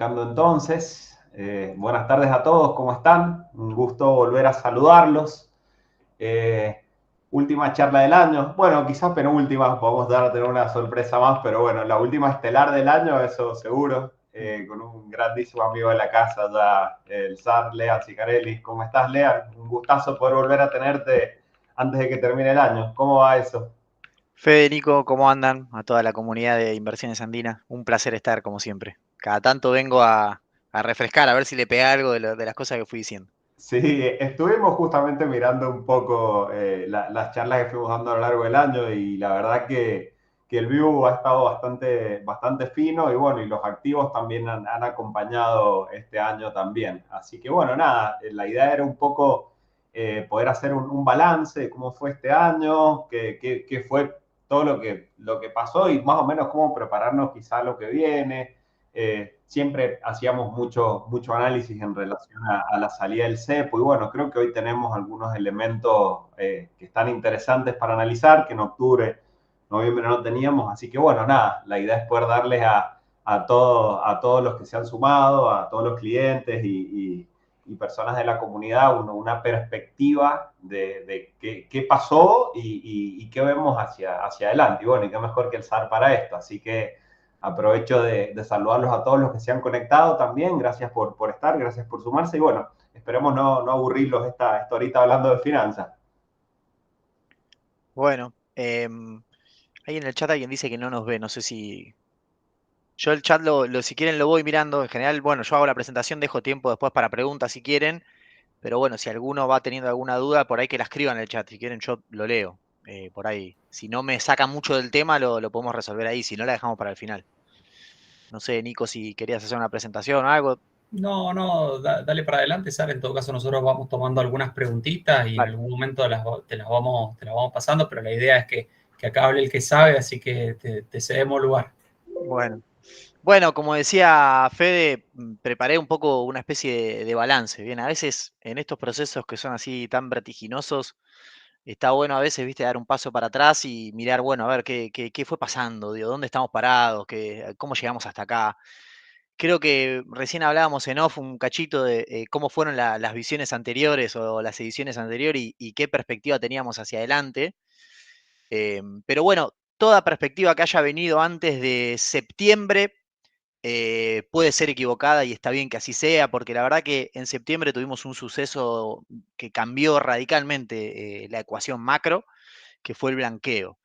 arrancando entonces. Buenas tardes a todos, ¿cómo están? Un gusto volver a saludarlos. Eh, Última charla del año. Bueno, quizás penúltima, podemos dar a tener una sorpresa más, pero bueno, la última estelar del año, eso seguro. Con un grandísimo amigo de la casa ya, el zar Lean Sicarelli. ¿Cómo estás, Lean? Un gustazo poder volver a tenerte antes de que termine el año. ¿Cómo va eso? Fede, Nico, ¿cómo andan? A toda la comunidad de Inversiones Andinas. Un placer estar, como siempre. Cada tanto vengo a refrescar, a ver si le pega algo de las cosas que fui diciendo. Sí, estuvimos justamente mirando un poco las charlas que fuimos dando a lo largo del año y la verdad que el view ha estado bastante fino y bueno, y los activos también han acompañado este año también. Así que bueno, nada, la idea era un poco poder hacer un balance de cómo fue este año, qué fue todo lo que pasó y más o menos cómo prepararnos quizá a lo que viene. Siempre hacíamos mucho análisis en relación a la salida del cepo y bueno, creo que hoy tenemos algunos elementos que están interesantes para analizar, que en octubre, noviembre no teníamos, así que bueno, nada, la idea es poder darles a todos los que se han sumado, a todos los clientes y personas de la comunidad una perspectiva de qué pasó y qué vemos hacia adelante. Y bueno, y qué mejor que el SAR para esto. Así que aprovecho de saludarlos a todos los que se han conectado también. Gracias por estar, gracias por sumarse. Y bueno, esperemos no aburrirlos esta horita hablando de finanzas. Bueno, ahí en el chat alguien dice que no nos ve, no sé si... Yo el chat, si quieren, lo voy mirando. En general, bueno, yo hago la presentación, dejo tiempo después para preguntas si quieren, pero bueno, si alguno va teniendo alguna duda, por ahí que la escriban en el chat. Si quieren, yo lo leo. Por ahí. Si no me saca mucho del tema, lo podemos resolver ahí. Si no, la dejamos para el final. No sé, Nico, si querías hacer una presentación o algo. No, no, dale para adelante, Sara. En todo caso, nosotros vamos tomando algunas preguntitas y en Vale. algún momento te las vamos pasando, pero la idea es que acá hable el que sabe, así que te cedemos lugar. Bueno. Bueno, como decía Fede, preparé un poco una especie de balance. Bien, a veces en estos procesos que son así tan vertiginosos, está bueno a veces, viste, dar un paso para atrás y mirar, bueno, a ver qué fue pasando, digo, dónde estamos parados, cómo llegamos hasta acá. Creo que recién hablábamos en off un cachito de cómo fueron las visiones anteriores o las ediciones anteriores y qué perspectiva teníamos hacia adelante. Pero bueno, toda perspectiva que haya venido antes de septiembre puede ser equivocada y está bien que así sea, porque la verdad que en septiembre tuvimos un suceso que cambió radicalmente la ecuación macro, que fue el blanqueo.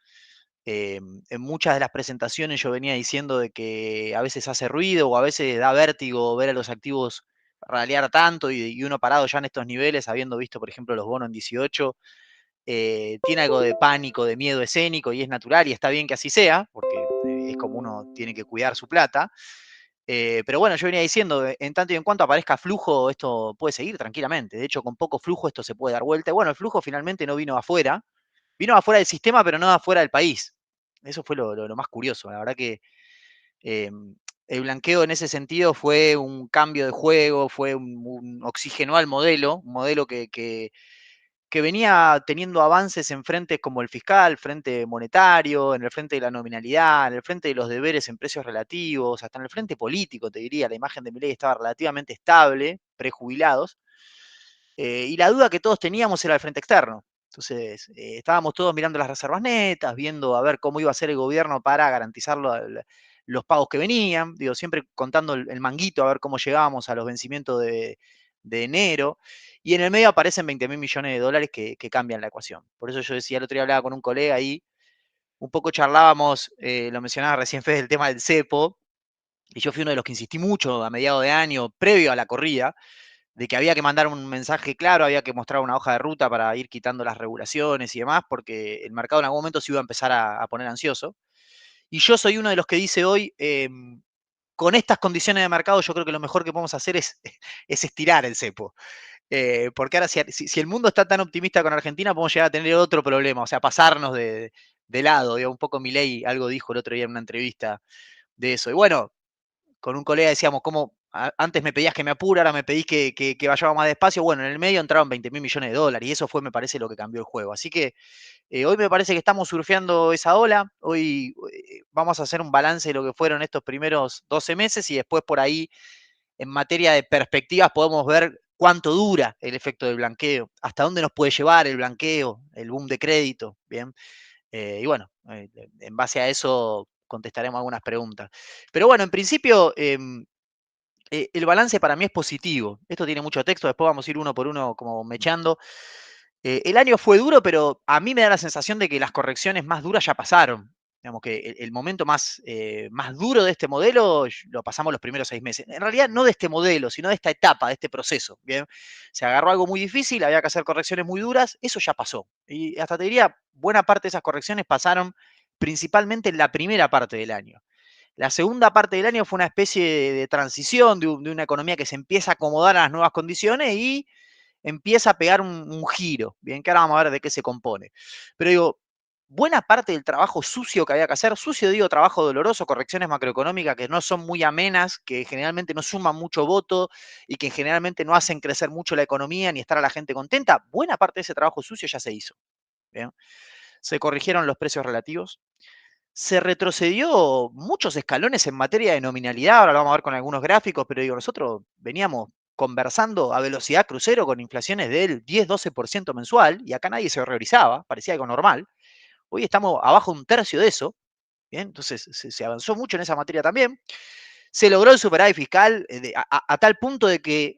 En muchas de las presentaciones yo venía diciendo de que a veces hace ruido o a veces da vértigo ver a los activos ralear tanto y uno parado ya en estos niveles, habiendo visto, por ejemplo, los bonos en 18, tiene algo de pánico, de miedo escénico y es natural y está bien que así sea, porque es como uno tiene que cuidar su plata. Pero bueno, yo venía diciendo, en tanto y en cuanto aparezca flujo, esto puede seguir tranquilamente. De hecho, con poco flujo esto se puede dar vuelta. Y bueno, el flujo finalmente no vino afuera del sistema, pero no afuera del país. Eso fue lo más curioso. La verdad que eh, el blanqueo en ese sentido fue un cambio de juego, fue un oxigenó al modelo, un modelo que venía teniendo avances en frentes como el fiscal, frente monetario, en el frente de la nominalidad, en el frente de los deberes en precios relativos, hasta en el frente político, te diría, la imagen de Milei estaba relativamente estable, prejubilados, y la duda que todos teníamos era el frente externo. Entonces, estábamos todos mirando las reservas netas, viendo a ver cómo iba a ser el gobierno para garantizar los pagos que venían, digo, siempre contando el manguito a ver cómo llegábamos a los vencimientos de enero, y en el medio aparecen 20.000 millones de dólares que cambian la ecuación. Por eso yo decía, el otro día hablaba con un colega ahí, un poco charlábamos, lo mencionaba recién Fede, el tema del cepo, y yo fui uno de los que insistí mucho a mediados de año, previo a la corrida, de que había que mandar un mensaje claro, había que mostrar una hoja de ruta para ir quitando las regulaciones y demás, porque el mercado en algún momento se iba a empezar a poner ansioso. Y yo soy uno de los que dice hoy, con estas condiciones de mercado, yo creo que lo mejor que podemos hacer es estirar el cepo. Porque ahora, si el mundo está tan optimista con Argentina, podemos llegar a tener otro problema, o sea, pasarnos de lado. Digo, un poco Milei algo dijo el otro día en una entrevista de eso. Y bueno, con un colega decíamos, ¿cómo? Antes me pedías que me apure, ahora me pedís que vayamos más despacio. Bueno, en el medio entraron 20.000 millones de dólares y eso fue, me parece, lo que cambió el juego. Así que hoy me parece que estamos surfeando esa ola. Hoy vamos a hacer un balance de lo que fueron estos primeros 12 meses y después por ahí en materia de perspectivas podemos ver cuánto dura el efecto del blanqueo, hasta dónde nos puede llevar el blanqueo, el boom de crédito, ¿bien? Y bueno, en base a eso contestaremos algunas preguntas. Pero bueno, en principio, el balance para mí es positivo. Esto tiene mucho texto, después vamos a ir uno por uno como mechando. El año fue duro, pero a mí me da la sensación de que las correcciones más duras ya pasaron. Digamos que el momento más duro de este modelo lo pasamos los primeros 6 meses. En realidad no de este modelo, sino de esta etapa, de este proceso. ¿Bien? Se agarró algo muy difícil, había que hacer correcciones muy duras, eso ya pasó. Y hasta te diría, buena parte de esas correcciones pasaron principalmente en la primera parte del año. La segunda parte del año fue una especie de transición de una economía que se empieza a acomodar a las nuevas condiciones y empieza a pegar un giro, bien, que ahora vamos a ver de qué se compone. Pero digo, buena parte del trabajo sucio que había que hacer, sucio digo trabajo doloroso, correcciones macroeconómicas que no son muy amenas, que generalmente no suman mucho voto y que generalmente no hacen crecer mucho la economía ni estar a la gente contenta, buena parte de ese trabajo sucio ya se hizo. ¿Bien? Se corrigieron los precios relativos, se retrocedió muchos escalones en materia de nominalidad, ahora lo vamos a ver con algunos gráficos, pero digo, nosotros veníamos conversando a velocidad crucero con inflaciones del 10-12% mensual, y acá nadie se horrorizaba, parecía algo normal. Hoy estamos abajo un tercio de eso, ¿bien? Entonces se avanzó mucho en esa materia también. Se logró el superávit fiscal a tal punto de que,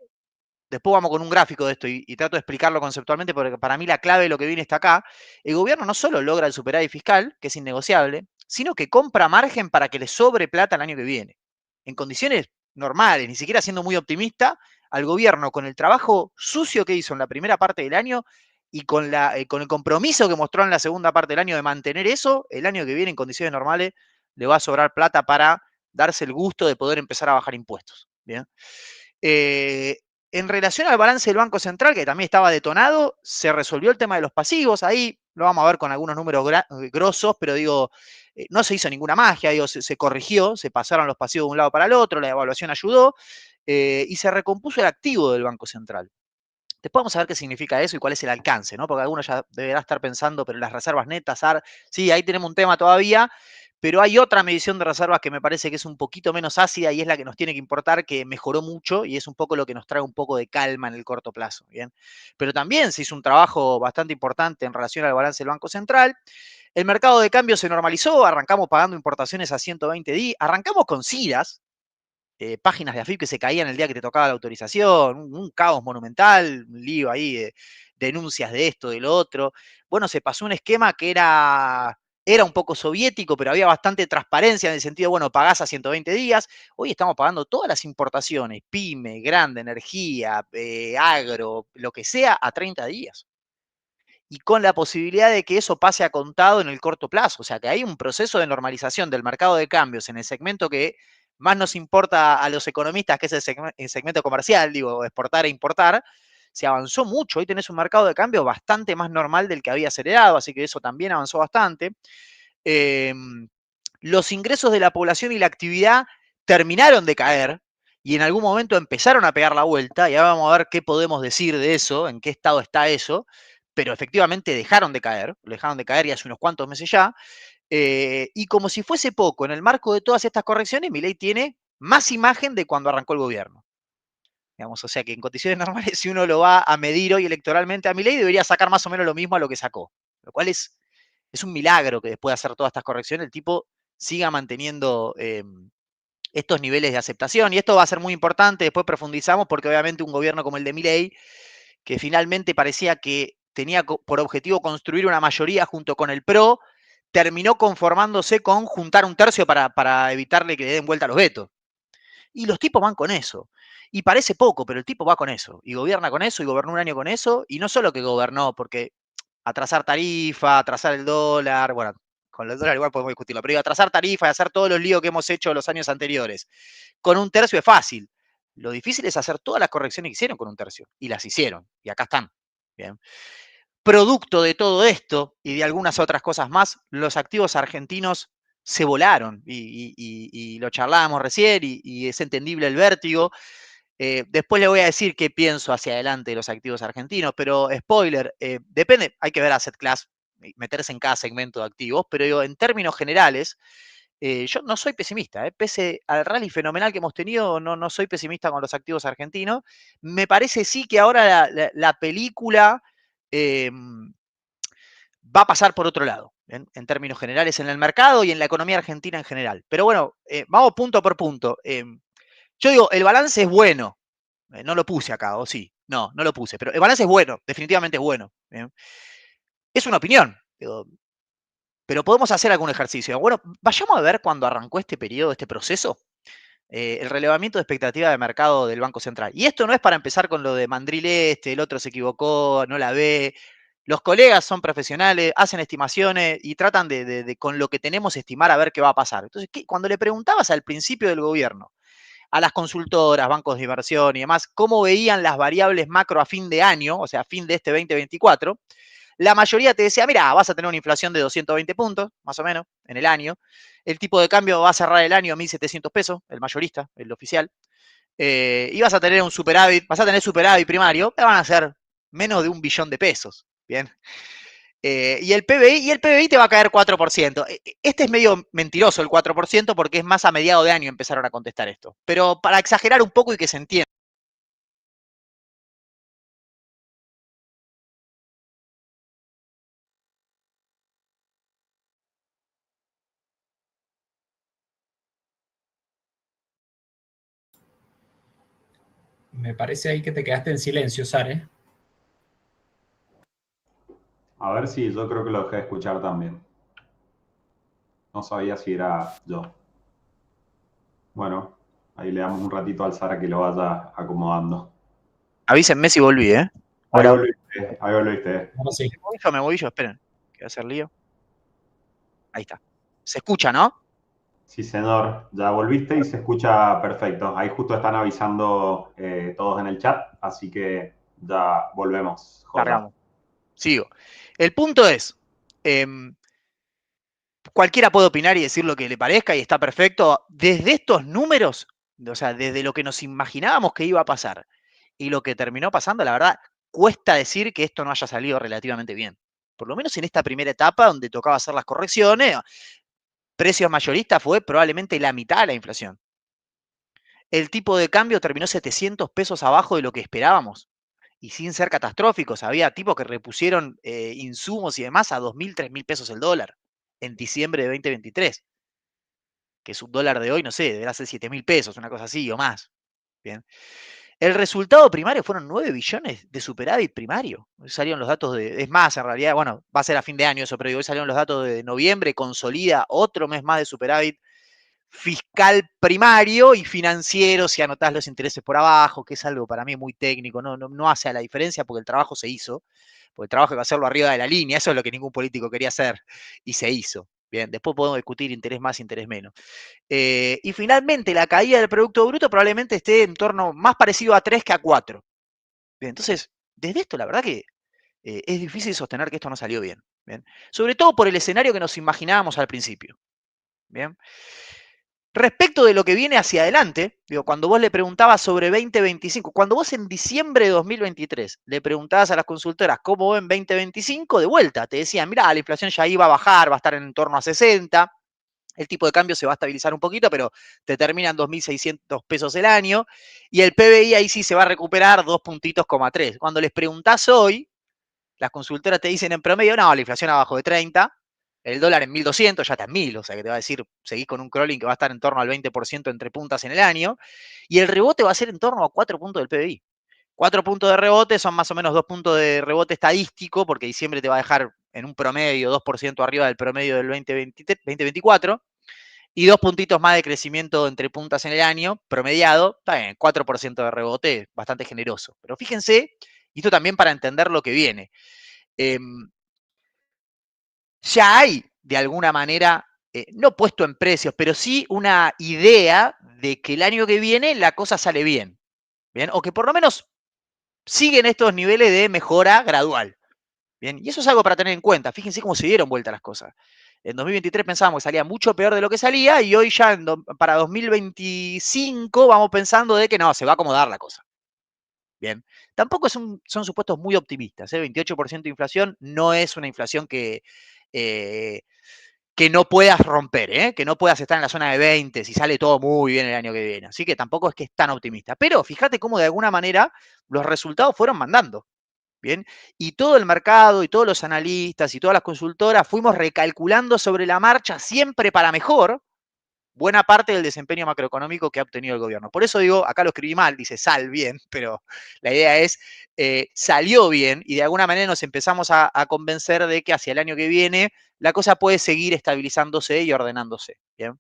después vamos con un gráfico de esto y trato de explicarlo conceptualmente, porque para mí la clave de lo que viene está acá. El gobierno no solo logra el superávit fiscal, que es innegociable, sino que compra margen para que le sobre plata el año que viene. En condiciones normales, ni siquiera siendo muy optimista, al gobierno, con el trabajo sucio que hizo en la primera parte del año y con el compromiso que mostró en la segunda parte del año de mantener eso, el año que viene en condiciones normales le va a sobrar plata para darse el gusto de poder empezar a bajar impuestos. ¿Bien? Eh, en relación al balance del Banco Central, que también estaba detonado, se resolvió el tema de los pasivos. Ahí lo vamos a ver con algunos números grosos, pero digo, no se hizo ninguna magia, digo, se corrigió, se pasaron los pasivos de un lado para el otro, la evaluación ayudó y se recompuso el activo del Banco Central. Después vamos a ver qué significa eso y cuál es el alcance, ¿no? Porque algunos ya deberá estar pensando, pero las reservas netas, sí, ahí tenemos un tema todavía, pero hay otra medición de reservas que me parece que es un poquito menos ácida y es la que nos tiene que importar, que mejoró mucho y es un poco lo que nos trae un poco de calma en el corto plazo, ¿bien? Pero también se hizo un trabajo bastante importante en relación al balance del Banco Central. El mercado de cambio se normalizó, arrancamos pagando importaciones a 120 días, arrancamos con CIRAS, páginas de AFIP que se caían el día que te tocaba la autorización, un caos monumental, un lío ahí de denuncias de esto, de lo otro. Bueno, se pasó un esquema que era un poco soviético, pero había bastante transparencia en el sentido, bueno, pagás a 120 días. Hoy estamos pagando todas las importaciones, pyme, grande, energía, agro, lo que sea, a 30 días. Y con la posibilidad de que eso pase a contado en el corto plazo. O sea, que hay un proceso de normalización del mercado de cambios en el segmento que más nos importa a los economistas, que es el segmento comercial, digo, exportar e importar. Se avanzó mucho. Hoy tenés un mercado de cambio bastante más normal del que había acelerado, así que eso también avanzó bastante. Los ingresos de la población y la actividad terminaron de caer y en algún momento empezaron a pegar la vuelta, y ahora vamos a ver qué podemos decir de eso, en qué estado está eso, pero efectivamente dejaron de caer y hace unos cuantos meses ya, y como si fuese poco, en el marco de todas estas correcciones, Milei tiene más imagen de cuando arrancó el gobierno. Digamos, o sea que en condiciones normales, si uno lo va a medir hoy electoralmente a Milei, debería sacar más o menos lo mismo a lo que sacó, lo cual es un milagro que después de hacer todas estas correcciones el tipo siga manteniendo estos niveles de aceptación. Y esto va a ser muy importante, después profundizamos, porque obviamente un gobierno como el de Milei, que finalmente parecía que tenía por objetivo construir una mayoría junto con el PRO, terminó conformándose con juntar un tercio para evitarle que le den vuelta a los vetos. Y los tipos van con eso. Y parece poco, pero el tipo va con eso. Y gobierna con eso, y gobernó un año con eso. Y no solo que gobernó, porque atrasar tarifa, atrasar el dólar, bueno, con el dólar igual podemos discutirlo, pero atrasar tarifa y hacer todos los líos que hemos hecho los años anteriores, con un tercio es fácil. Lo difícil es hacer todas las correcciones que hicieron con un tercio. Y las hicieron. Y acá están. Bien. Producto de todo esto y de algunas otras cosas más, los activos argentinos se volaron. Y lo charlábamos recién y es entendible el vértigo. Después le voy a decir qué pienso hacia adelante de los activos argentinos, pero spoiler, depende, hay que ver asset class, meterse en cada segmento de activos, pero digo, en términos generales, yo no soy pesimista, pese al rally fenomenal que hemos tenido, no soy pesimista con los activos argentinos. Me parece sí que ahora la película va a pasar por otro lado, en términos generales, en el mercado y en la economía argentina en general. Pero bueno, vamos punto por punto. Yo digo, el balance es bueno. No lo puse acá, ¿o sí? No lo puse, pero el balance es bueno, definitivamente es bueno. Es una opinión, digo, pero podemos hacer algún ejercicio. Bueno, vayamos a ver cuando arrancó este periodo, este proceso, el relevamiento de expectativa de mercado del Banco Central. Y esto no es para empezar con lo de Mandril el otro se equivocó, no la ve. Los colegas son profesionales, hacen estimaciones y tratan de con lo que tenemos estimar a ver qué va a pasar. Entonces, cuando le preguntabas al principio del gobierno, a las consultoras, bancos de inversión y demás, cómo veían las variables macro a fin de año, o sea, a fin de este 2024, la mayoría te decía, mira, vas a tener una inflación de 220 puntos, más o menos, en el año. El tipo de cambio va a cerrar el año a 1.700 pesos, el mayorista, el oficial. Y vas a tener un superávit, vas a tener superávit primario, te van a ser menos de 1 billón de pesos. Bien. Y el PBI te va a caer 4%. Este es medio mentiroso el 4% porque es más a mediado de año empezaron a contestar esto. Pero para exagerar un poco y que se entienda. Me parece ahí que te quedaste en silencio, Sare. A ver si yo creo que lo dejé de escuchar también. No sabía si era yo. Bueno, ahí le damos un ratito al Sara que lo vaya acomodando. Avísenme si volví, ¿eh? Ahí Ahora, volviste, ahí volviste. Vamos, sí. me voy yo, esperen. Que va a hacer lío. Ahí está. Se escucha, ¿no? Sí, señor, ya volviste y se escucha perfecto. Ahí justo están avisando todos en el chat, así que ya volvemos. Joya. Largamos. Sigo. El punto es, cualquiera puede opinar y decir lo que le parezca y está perfecto. Desde estos números, o sea, desde lo que nos imaginábamos que iba a pasar y lo que terminó pasando, la verdad, cuesta decir que esto no haya salido relativamente bien. Por lo menos en esta primera etapa donde tocaba hacer las correcciones, precios mayoristas fue probablemente la mitad de la inflación. El tipo de cambio terminó 700 pesos abajo de lo que esperábamos y sin ser catastróficos. Había tipos que repusieron insumos y demás a 2.000, 3.000 pesos el dólar en diciembre de 2023, que es un dólar de hoy, no sé, deberá ser 7.000 pesos, una cosa así o más. Bien. El resultado primario fueron 9 billones de superávit primario. Hoy salieron los datos es más, en realidad, bueno, va a ser a fin de año eso, pero hoy salieron los datos de noviembre, consolida otro mes más de superávit fiscal primario y financiero, si anotás los intereses por abajo, que es algo para mí muy técnico, no hace a la diferencia porque el trabajo se hizo, porque el trabajo hay que hacerlo arriba de la línea, eso es lo que ningún político quería hacer, y se hizo. Bien, después podemos discutir interés más, interés menos. Y finalmente, la caída del Producto Bruto probablemente esté en torno más parecido a 3 que a 4. Bien, entonces, desde esto, la verdad que es difícil sostener que esto no salió bien. Bien, sobre todo por el escenario que nos imaginábamos al principio. Bien. Respecto de lo que viene hacia adelante, digo, cuando vos le preguntabas sobre 2025, cuando vos en diciembre de 2023 le preguntabas a las consultoras cómo ven 2025, de vuelta, te decían, mira, la inflación ya iba a bajar, va a estar en torno a 60, el tipo de cambio se va a estabilizar un poquito, pero te terminan 2.600 pesos el año, y el PBI ahí sí se va a recuperar 2,3 puntos. Cuando les preguntás hoy, las consultoras te dicen en promedio, no, la inflación abajo de 30, el dólar en 1.200, ya está en 1.000, o sea que te va a decir, seguís con un crawling que va a estar en torno al 20% entre puntas en el año, y el rebote va a ser en torno a 4 puntos del PBI. 4 puntos de rebote son más o menos 2 puntos de rebote estadístico, porque diciembre te va a dejar en un promedio 2% arriba del promedio del 2024, y 2 puntitos más de crecimiento entre puntas en el año, promediado, está bien, 4% de rebote, bastante generoso. Pero fíjense, y esto también para entender lo que viene. Ya hay, de alguna manera, no puesto en precios, pero sí una idea de que el año que viene la cosa sale bien, ¿bien? O que por lo menos siguen estos niveles de mejora gradual, ¿bien? Y eso es algo para tener en cuenta. Fíjense cómo se dieron vuelta las cosas. En 2023 pensábamos que salía mucho peor de lo que salía y hoy ya para 2025 vamos pensando de que no, se va a acomodar la cosa. Bien, tampoco son supuestos muy optimistas. 28% de inflación no es una inflación que que no puedas romper, que no puedas estar en la zona de 20 si sale todo muy bien el año que viene. Así que tampoco es que es tan optimista. Pero fíjate cómo de alguna manera los resultados fueron mandando. Bien, y todo el mercado y todos los analistas y todas las consultoras fuimos recalculando sobre la marcha siempre para mejor buena parte del desempeño macroeconómico que ha obtenido el gobierno. Por eso digo, acá lo escribí mal, dice sal bien, pero la idea es salió bien y de alguna manera nos empezamos a convencer de que hacia el año que viene la cosa puede seguir estabilizándose y ordenándose. ¿Bien?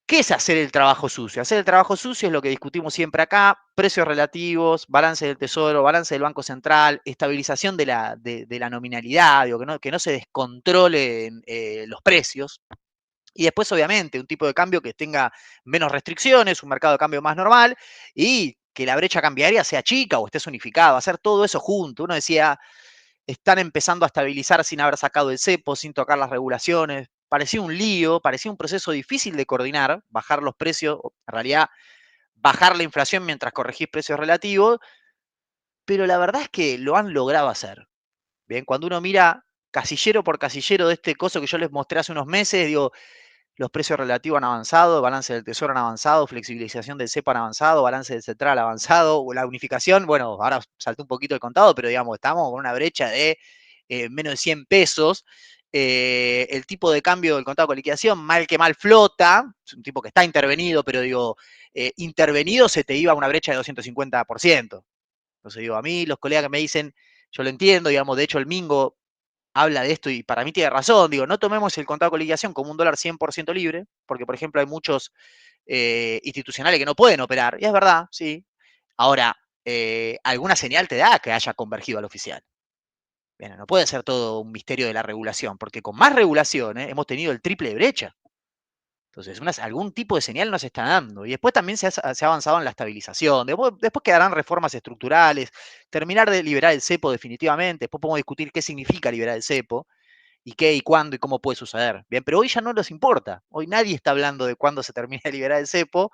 ¿Qué es hacer el trabajo sucio? Hacer el trabajo sucio es lo que discutimos siempre acá, precios relativos, balance del tesoro, balance del Banco Central, estabilización de la nominalidad, digo, que no se descontrolen los precios. Y después, obviamente, un tipo de cambio que tenga menos restricciones, un mercado de cambio más normal y que la brecha cambiaria sea chica o estés unificado, hacer todo eso junto. Uno decía, están empezando a estabilizar sin haber sacado el cepo, sin tocar las regulaciones. Parecía un lío, parecía un proceso difícil de coordinar, bajar los precios, en realidad bajar la inflación mientras corregís precios relativos, pero la verdad es que lo han logrado hacer. Bien, cuando uno mira casillero por casillero de este coso que yo les mostré hace unos meses, digo, los precios relativos han avanzado, balance del tesoro han avanzado, flexibilización del cepo han avanzado, balance del central ha avanzado, la unificación, bueno, ahora saltó un poquito el contado, pero digamos, estamos con una brecha de menos de 100 pesos. El tipo de cambio del contado con liquidación, mal que mal flota, es un tipo que está intervenido, pero digo, intervenido se te iba a una brecha de 250%. Entonces digo, a mí los colegas que me dicen, yo lo entiendo, digamos, de hecho el Mingo habla de esto y para mí tiene razón, digo, no tomemos el contado con liquidación como un dólar 100% libre, porque por ejemplo hay muchos institucionales que no pueden operar, y es verdad, sí. Ahora, alguna señal te da que haya convergido al oficial. Bien, no puede ser todo un misterio de la regulación, porque con más regulación hemos tenido el triple de brecha. Entonces, algún tipo de señal nos está dando. Y después también se ha avanzado en la estabilización. Después quedarán reformas estructurales, terminar de liberar el cepo definitivamente. Después podemos discutir qué significa liberar el cepo y qué y cuándo y cómo puede suceder. Bien, pero hoy ya no nos importa. Hoy nadie está hablando de cuándo se termina de liberar el cepo,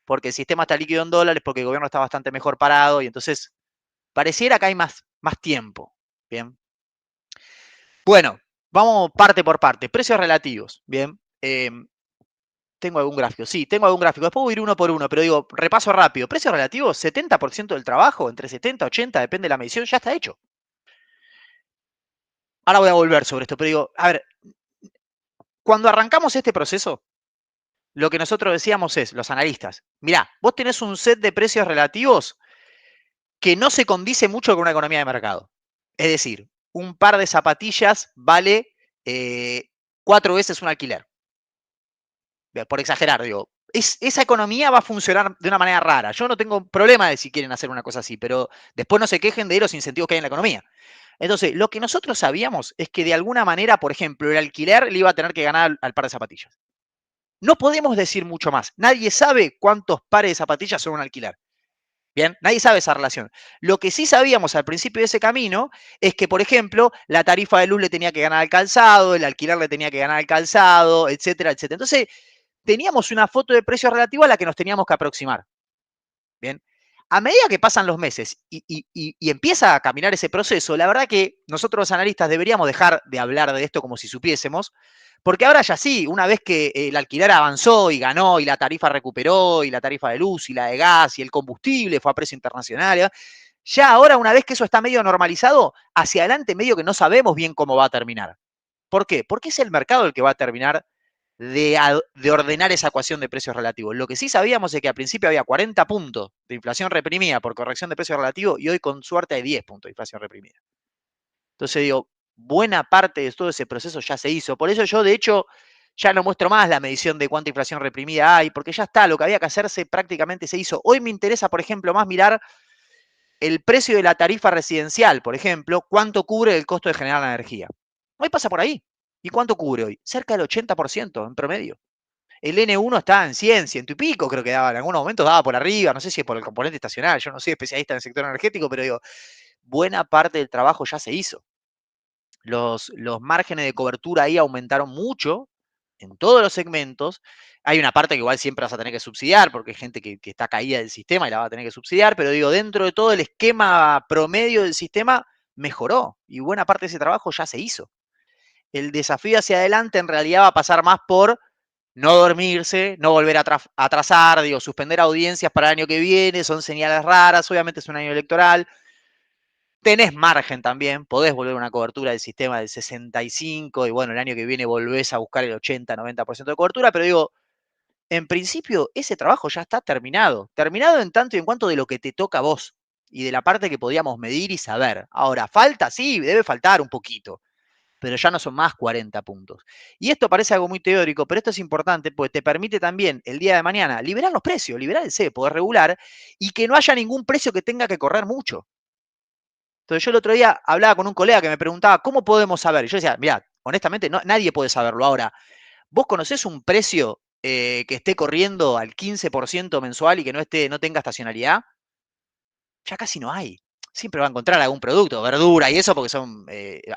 porque el sistema está líquido en dólares, porque el gobierno está bastante mejor parado y entonces pareciera que hay más tiempo. Bien. Bueno, vamos parte por parte. Precios relativos. Bien. ¿Tengo algún gráfico? Sí, tengo algún gráfico. Después voy a ir uno por uno, pero digo, repaso rápido. Precios relativos, 70% del trabajo, entre 70 y 80, depende de la medición, ya está hecho. Ahora voy a volver sobre esto, pero digo, a ver, cuando arrancamos este proceso, lo que nosotros decíamos es, los analistas, mirá, vos tenés un set de precios relativos que no se condice mucho con una economía de mercado. Es decir, un par de zapatillas vale 4 veces un alquiler. Por exagerar, digo. Esa economía va a funcionar de una manera rara. Yo no tengo problema de si quieren hacer una cosa así, pero después no se quejen de los incentivos que hay en la economía. Entonces, lo que nosotros sabíamos es que de alguna manera, por ejemplo, el alquiler le iba a tener que ganar al par de zapatillas. No podemos decir mucho más. Nadie sabe cuántos pares de zapatillas son un alquiler. Bien, nadie sabe esa relación. Lo que sí sabíamos al principio de ese camino es que, por ejemplo, la tarifa de luz le tenía que ganar al calzado, el alquiler le tenía que ganar al calzado, etcétera, etcétera. Entonces, teníamos una foto de precio relativo a la que nos teníamos que aproximar. Bien. A medida que pasan los meses y empieza a caminar ese proceso, la verdad que nosotros los analistas deberíamos dejar de hablar de esto como si supiésemos, porque ahora ya sí, una vez que el alquiler avanzó y ganó y la tarifa recuperó y la tarifa de luz y la de gas y el combustible fue a precio internacional, ya ahora una vez que eso está medio normalizado, hacia adelante medio que no sabemos bien cómo va a terminar. ¿Por qué? Porque es el mercado el que va a terminar de ordenar esa ecuación de precios relativos. Lo que sí sabíamos es que al principio había 40 puntos de inflación reprimida por corrección de precios relativos y hoy con suerte hay 10 puntos de inflación reprimida. Entonces digo, buena parte de todo ese proceso ya se hizo. Por eso yo, de hecho, ya no muestro más la medición de cuánta inflación reprimida hay, porque ya está, lo que había que hacerse prácticamente se hizo. Hoy me interesa, por ejemplo, más mirar el precio de la tarifa residencial, por ejemplo, cuánto cubre el costo de generar la energía. Hoy pasa por ahí. ¿Y cuánto cubre hoy? Cerca del 80% en promedio. El N1 está en 100, 100 y pico, creo que daba, en algunos momentos daba por arriba, no sé si es por el componente estacional, yo no soy especialista en el sector energético, pero digo, buena parte del trabajo ya se hizo. Los márgenes de cobertura ahí aumentaron mucho en todos los segmentos. Hay una parte que igual siempre vas a tener que subsidiar, porque hay gente que está caída del sistema y la va a tener que subsidiar, pero digo, dentro de todo el esquema promedio del sistema mejoró y buena parte de ese trabajo ya se hizo. el desafío hacia adelante en realidad va a pasar más por no dormirse, no volver a atrasar, digo, suspender audiencias para el año que viene, son señales raras, obviamente es un año electoral, tenés margen también, podés volver a una cobertura del sistema del 65 y bueno, el año que viene volvés a buscar el 80-90% de cobertura, pero digo, en principio ese trabajo ya está terminado, terminado en tanto y en cuanto de lo que te toca a vos y de la parte que podíamos medir y saber. Ahora, falta, sí, debe faltar un poquito, pero ya no son más 40 puntos. Y esto parece algo muy teórico, pero esto es importante porque te permite también el día de mañana liberar los precios, liberar el C, poder regular y que no haya ningún precio que tenga que correr mucho. Entonces yo el otro día hablaba con un colega que me preguntaba, ¿cómo podemos saber? Y yo decía, mira, honestamente no, nadie puede saberlo. Ahora, ¿vos conocés un precio que esté corriendo al 15% mensual y que no tenga estacionalidad? Ya casi no hay. Siempre va a encontrar algún producto, verdura y eso, porque son,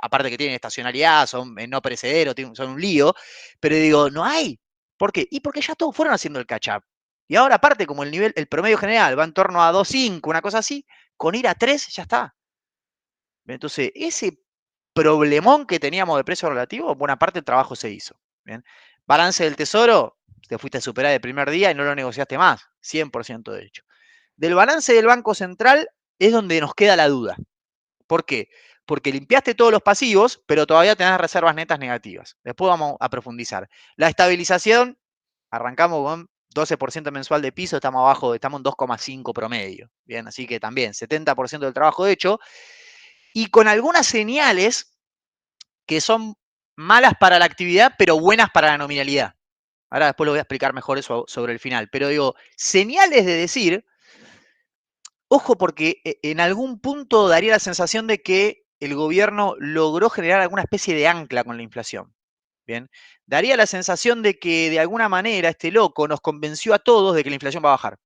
aparte que tienen estacionalidad, son no perecederos, son un lío, pero digo, no hay. ¿Por qué? Y porque ya todos fueron haciendo el catch-up. Y ahora, aparte, como el promedio general va en torno a 2,5, una cosa así, con ir a 3 ya está. Entonces, ese problemón que teníamos de precio relativo, buena parte del trabajo se hizo. ¿Bien? Balance del tesoro, te fuiste a superar el primer día y no lo negociaste más, 100% de hecho. Del balance del Banco Central es donde nos queda la duda. ¿Por qué? Porque limpiaste todos los pasivos, pero todavía tenés reservas netas negativas. Después vamos a profundizar. La estabilización, arrancamos con 12% mensual de piso, estamos abajo, estamos en 2,5 promedio. Bien, así que también 70% del trabajo hecho. Y con algunas señales que son malas para la actividad, pero buenas para la nominalidad. Ahora después lo voy a explicar mejor eso sobre el final. Pero digo, señales de decir, ojo, porque en algún punto daría la sensación de que el gobierno logró generar alguna especie de ancla con la inflación. Bien, daría la sensación de que de alguna manera este loco nos convenció a todos de que la inflación va a bajar.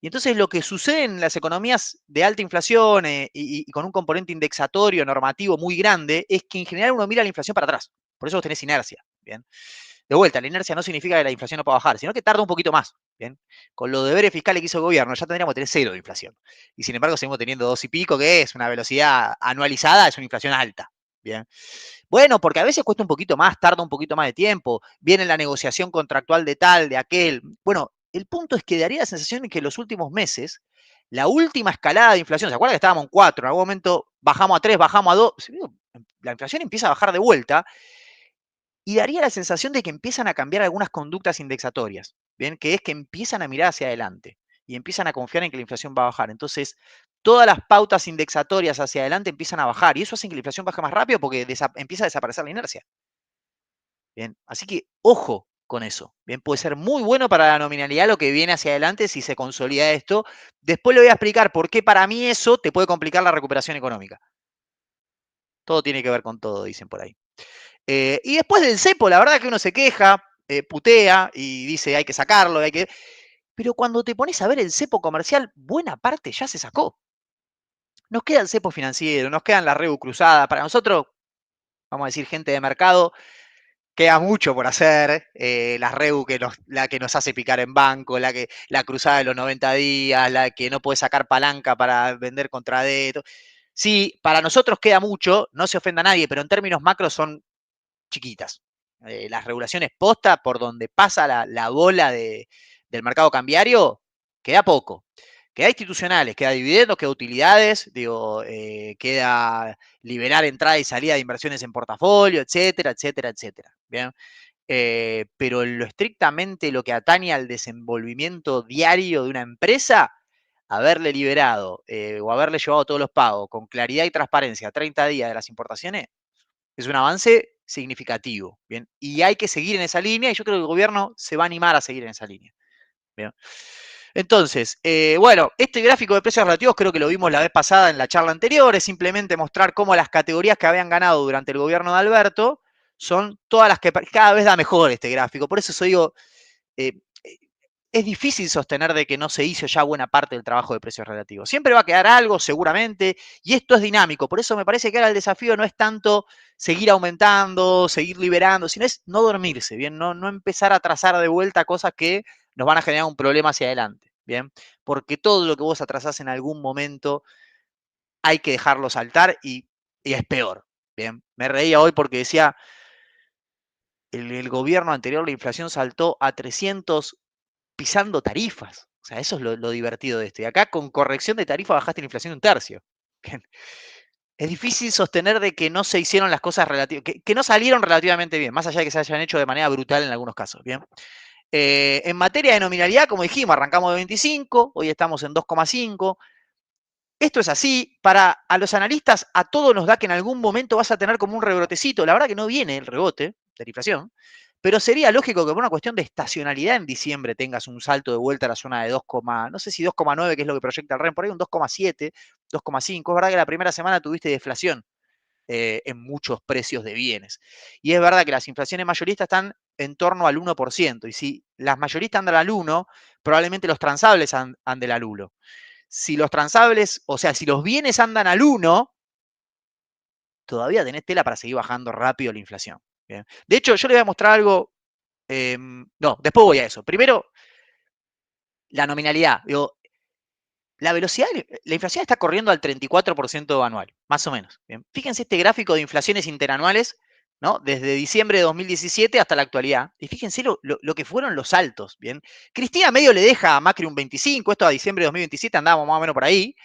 Y entonces lo que sucede en las economías de alta inflación y con un componente indexatorio normativo muy grande es que en general uno mira la inflación para atrás. Por eso vos tenés inercia. Bien. De vuelta, la inercia no significa que la inflación no pueda bajar, sino que tarda un poquito más. ¿Bien? Con los deberes fiscales que hizo el gobierno ya tendríamos que tener 0 de inflación. Y sin embargo seguimos teniendo 2 y pico, que es una velocidad anualizada, es una inflación alta. Bien. Bueno, porque a veces cuesta un poquito más, tarda un poquito más de tiempo, viene la negociación contractual de tal, de aquel. Bueno, el punto es que daría la sensación de que en los últimos meses, la última escalada de inflación, ¿se acuerdan que estábamos en 4? En algún momento bajamos a 3, bajamos a 2, la inflación empieza a bajar de vuelta y daría la sensación de que empiezan a cambiar algunas conductas indexatorias, ¿bien? Que es que empiezan a mirar hacia adelante y empiezan a confiar en que la inflación va a bajar. Entonces, todas las pautas indexatorias hacia adelante empiezan a bajar y eso hace que la inflación baje más rápido porque empieza a desaparecer la inercia. Bien, así que ojo con eso. Bien, puede ser muy bueno para la nominalidad lo que viene hacia adelante si se consolida esto. Después le voy a explicar por qué para mí eso te puede complicar la recuperación económica. Todo tiene que ver con todo, dicen por ahí. Y después del cepo, la verdad que uno se queja, putea y dice hay que sacarlo, hay que... Pero cuando te pones a ver el cepo comercial, buena parte ya se sacó. Nos queda el cepo financiero, nos quedan las REU cruzadas. Para nosotros, vamos a decir, gente de mercado, queda mucho por hacer. La REU, la que nos hace picar en banco, la cruzada de los 90 días, la que no puede sacar palanca para vender contra D. Sí, para nosotros queda mucho, no se ofenda a nadie, pero en términos macros son chiquitas. Las regulaciones posta por donde pasa la bola del mercado cambiario, queda poco. Queda institucionales, queda dividendos, queda utilidades, digo, queda liberar entrada y salida de inversiones en portafolio, etcétera, etcétera, etcétera. ¿Bien? Pero estrictamente lo que atañe al desenvolvimiento diario de una empresa, haberle liberado o haberle llevado todos los pagos con claridad y transparencia a 30 días de las importaciones, es un avance significativo. ¿Bien? Y hay que seguir en esa línea y yo creo que el gobierno se va a animar a seguir en esa línea. ¿Bien? Entonces, bueno, este gráfico de precios relativos creo que lo vimos la vez pasada en la charla anterior, es simplemente mostrar cómo las categorías que habían ganado durante el gobierno de Alberto son todas las que cada vez da mejor este gráfico. Por eso digo, es difícil sostener de que no se hizo ya buena parte del trabajo de precios relativos. Siempre va a quedar algo, seguramente, y esto es dinámico. Por eso me parece que ahora el desafío no es tanto seguir aumentando, seguir liberando, sino es no dormirse, ¿bien? No empezar a trazar de vuelta cosas que nos van a generar un problema hacia adelante, ¿bien? Porque todo lo que vos atrasás en algún momento hay que dejarlo saltar y es peor, ¿bien? Me reía hoy porque decía, el gobierno anterior la inflación saltó a 300 pisando tarifas. O sea, eso es lo divertido de esto. Y acá con corrección de tarifa bajaste la inflación un tercio. Bien. Es difícil sostener de que no se hicieron las cosas que no salieron relativamente bien, más allá de que se hayan hecho de manera brutal en algunos casos. Bien. En materia de nominalidad, como dijimos, arrancamos de 25, hoy estamos en 2,5. Esto es así, a los analistas a todos nos da que en algún momento vas a tener como un rebrotecito. La verdad que no viene el rebote de la inflación, pero sería lógico que por una cuestión de estacionalidad en diciembre tengas un salto de vuelta a la zona de 2, no sé si 2,9, que es lo que proyecta el REN, por ahí un 2,7, 2,5. Es verdad que la primera semana tuviste deflación en muchos precios de bienes. Y es verdad que las inflaciones mayoristas están en torno al 1%. Y si las mayoristas andan al 1, probablemente los transables anden al 1. Si los transables, o sea, si los bienes andan al 1, todavía tenés tela para seguir bajando rápido la inflación. ¿Bien? De hecho, yo les voy a mostrar algo. No, después voy a eso. Primero, la nominalidad. Digo, la velocidad, la inflación está corriendo al 34% anual, más o menos. ¿Bien? Fíjense este gráfico de inflaciones interanuales, ¿no? Desde diciembre de 2017 hasta la actualidad. Y fíjense lo que fueron los saltos. ¿Bien? Cristina medio le deja a Macri un 25, esto a diciembre de 2027 andábamos más o menos por ahí.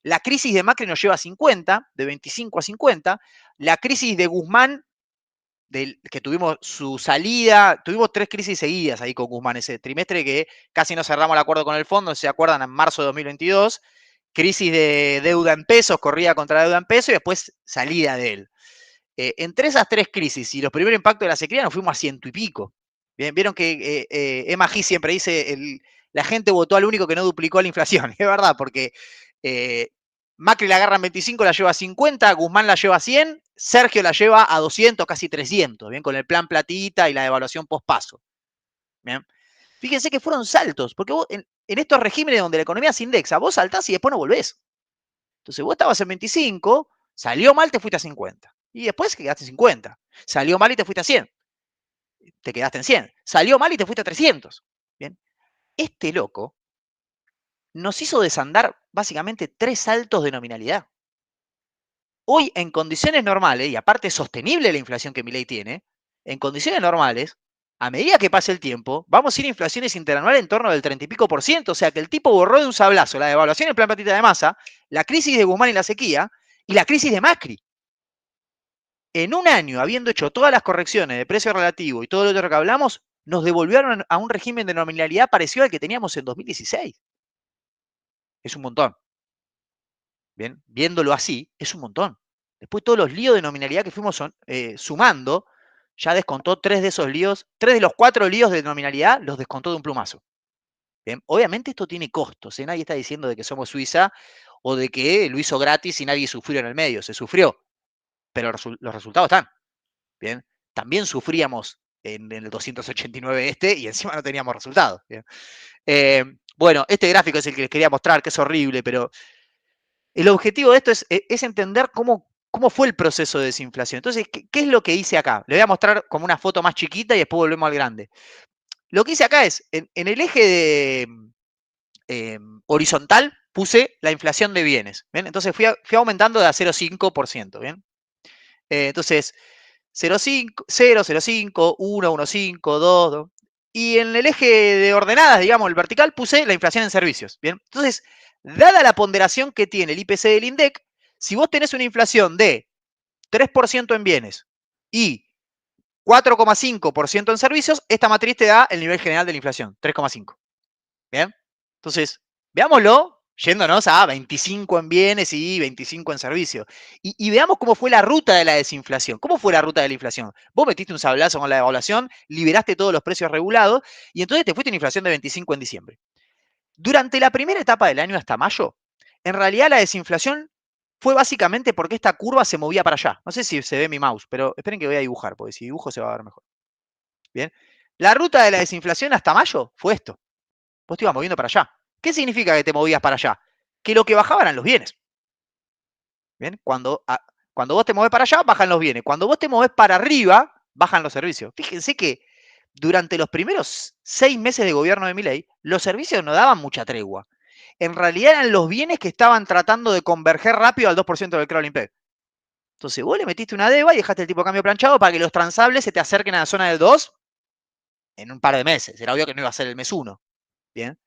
La crisis de Macri nos lleva a 50, de 25 a 50. La crisis de Guzmán, que tuvimos su salida, tuvimos 3 crisis seguidas ahí con Guzmán ese trimestre que casi no cerramos el acuerdo con el fondo, ¿se acuerdan? En marzo de 2022, crisis de deuda en pesos, corrida contra la deuda en pesos y después salida de él. Entre esas 3 crisis y los primeros impactos de la sequía nos fuimos a 100 y pico. Bien, vieron que Emma G siempre dice, la gente votó al único que no duplicó la inflación. Es verdad, porque Macri la agarra en 25, la lleva a 50, Guzmán la lleva a 100, Sergio la lleva a 200, casi 300, ¿bien? Con el plan platita y la devaluación post-paso. ¿Bien? Fíjense que fueron saltos, porque vos, en estos regímenes donde la economía se indexa, vos saltás y después no volvés. Entonces vos estabas en 25, salió mal, te fuiste a 50. Y después quedaste en 50. Salió mal y te fuiste a 100. Te quedaste en 100. Salió mal y te fuiste a 300. ¿Bien? Este loco nos hizo desandar básicamente 3 saltos de nominalidad. Hoy, en condiciones normales, y aparte sostenible la inflación que Milei tiene, en condiciones normales, a medida que pase el tiempo, vamos a ir a inflaciones interanuales en torno del 30 y pico por ciento. O sea que el tipo borró de un sablazo la devaluación del plan platita de masa, la crisis de Guzmán y la sequía, y la crisis de Macri. En un año, habiendo hecho todas las correcciones de precio relativo y todo lo otro que hablamos, nos devolvieron a un régimen de nominalidad parecido al que teníamos en 2016. Es un montón. Bien, viéndolo así, es un montón. Después todos los líos de nominalidad que fuimos sumando, ya descontó 3 de esos líos, 3 de los 4 líos de nominalidad los descontó de un plumazo. Bien, obviamente esto tiene costos, nadie está diciendo de que somos Suiza o de que lo hizo gratis y nadie sufrió en el medio, se sufrió, pero los resultados están. Bien, también sufríamos en el 289 y encima no teníamos resultados. Bien. Bueno, este gráfico es el que les quería mostrar, que es horrible, pero el objetivo de esto es entender cómo fue el proceso de desinflación. Entonces, ¿qué es lo que hice acá? Le voy a mostrar como una foto más chiquita y después volvemos al grande. Lo que hice acá es, en el eje de horizontal, puse la inflación de bienes. ¿Bien? Entonces fui aumentando de a 0,5%. ¿Bien? Entonces, 0,5, 0, 0,5, 1, 1,5, 2, 2. Y en el eje de ordenadas, digamos, el vertical, puse la inflación en servicios. Bien, entonces, dada la ponderación que tiene el IPC del INDEC, si vos tenés una inflación de 3% en bienes y 4,5% en servicios, esta matriz te da el nivel general de la inflación, 3,5. Bien, entonces, veámoslo yéndonos a 25 en bienes y 25 en servicios. Y veamos cómo fue la ruta de la desinflación. ¿Cómo fue la ruta de la inflación? Vos metiste un sablazo con la devaluación, liberaste todos los precios regulados y entonces te fuiste a una inflación de 25 en diciembre. Durante la primera etapa del año hasta mayo, en realidad la desinflación fue básicamente porque esta curva se movía para allá. No sé si se ve mi mouse, pero esperen que voy a dibujar, porque si dibujo se va a ver mejor. Bien. La ruta de la desinflación hasta mayo fue esto. Vos te ibas moviendo para allá. ¿Qué significa que te movías para allá? Que lo que bajaba eran los bienes. Bien, cuando vos te movés para allá, bajan los bienes. Cuando vos te movés para arriba, bajan los servicios. Fíjense que durante los primeros 6 meses de gobierno de Milei, los servicios no daban mucha tregua. En realidad eran los bienes que estaban tratando de converger rápido al 2% del crawling peg. Entonces, vos le metiste una DEVA y dejaste el tipo de cambio planchado para que los transables se te acerquen a la zona del 2 en un par de meses. Era obvio que no iba a ser el mes 1. Bien.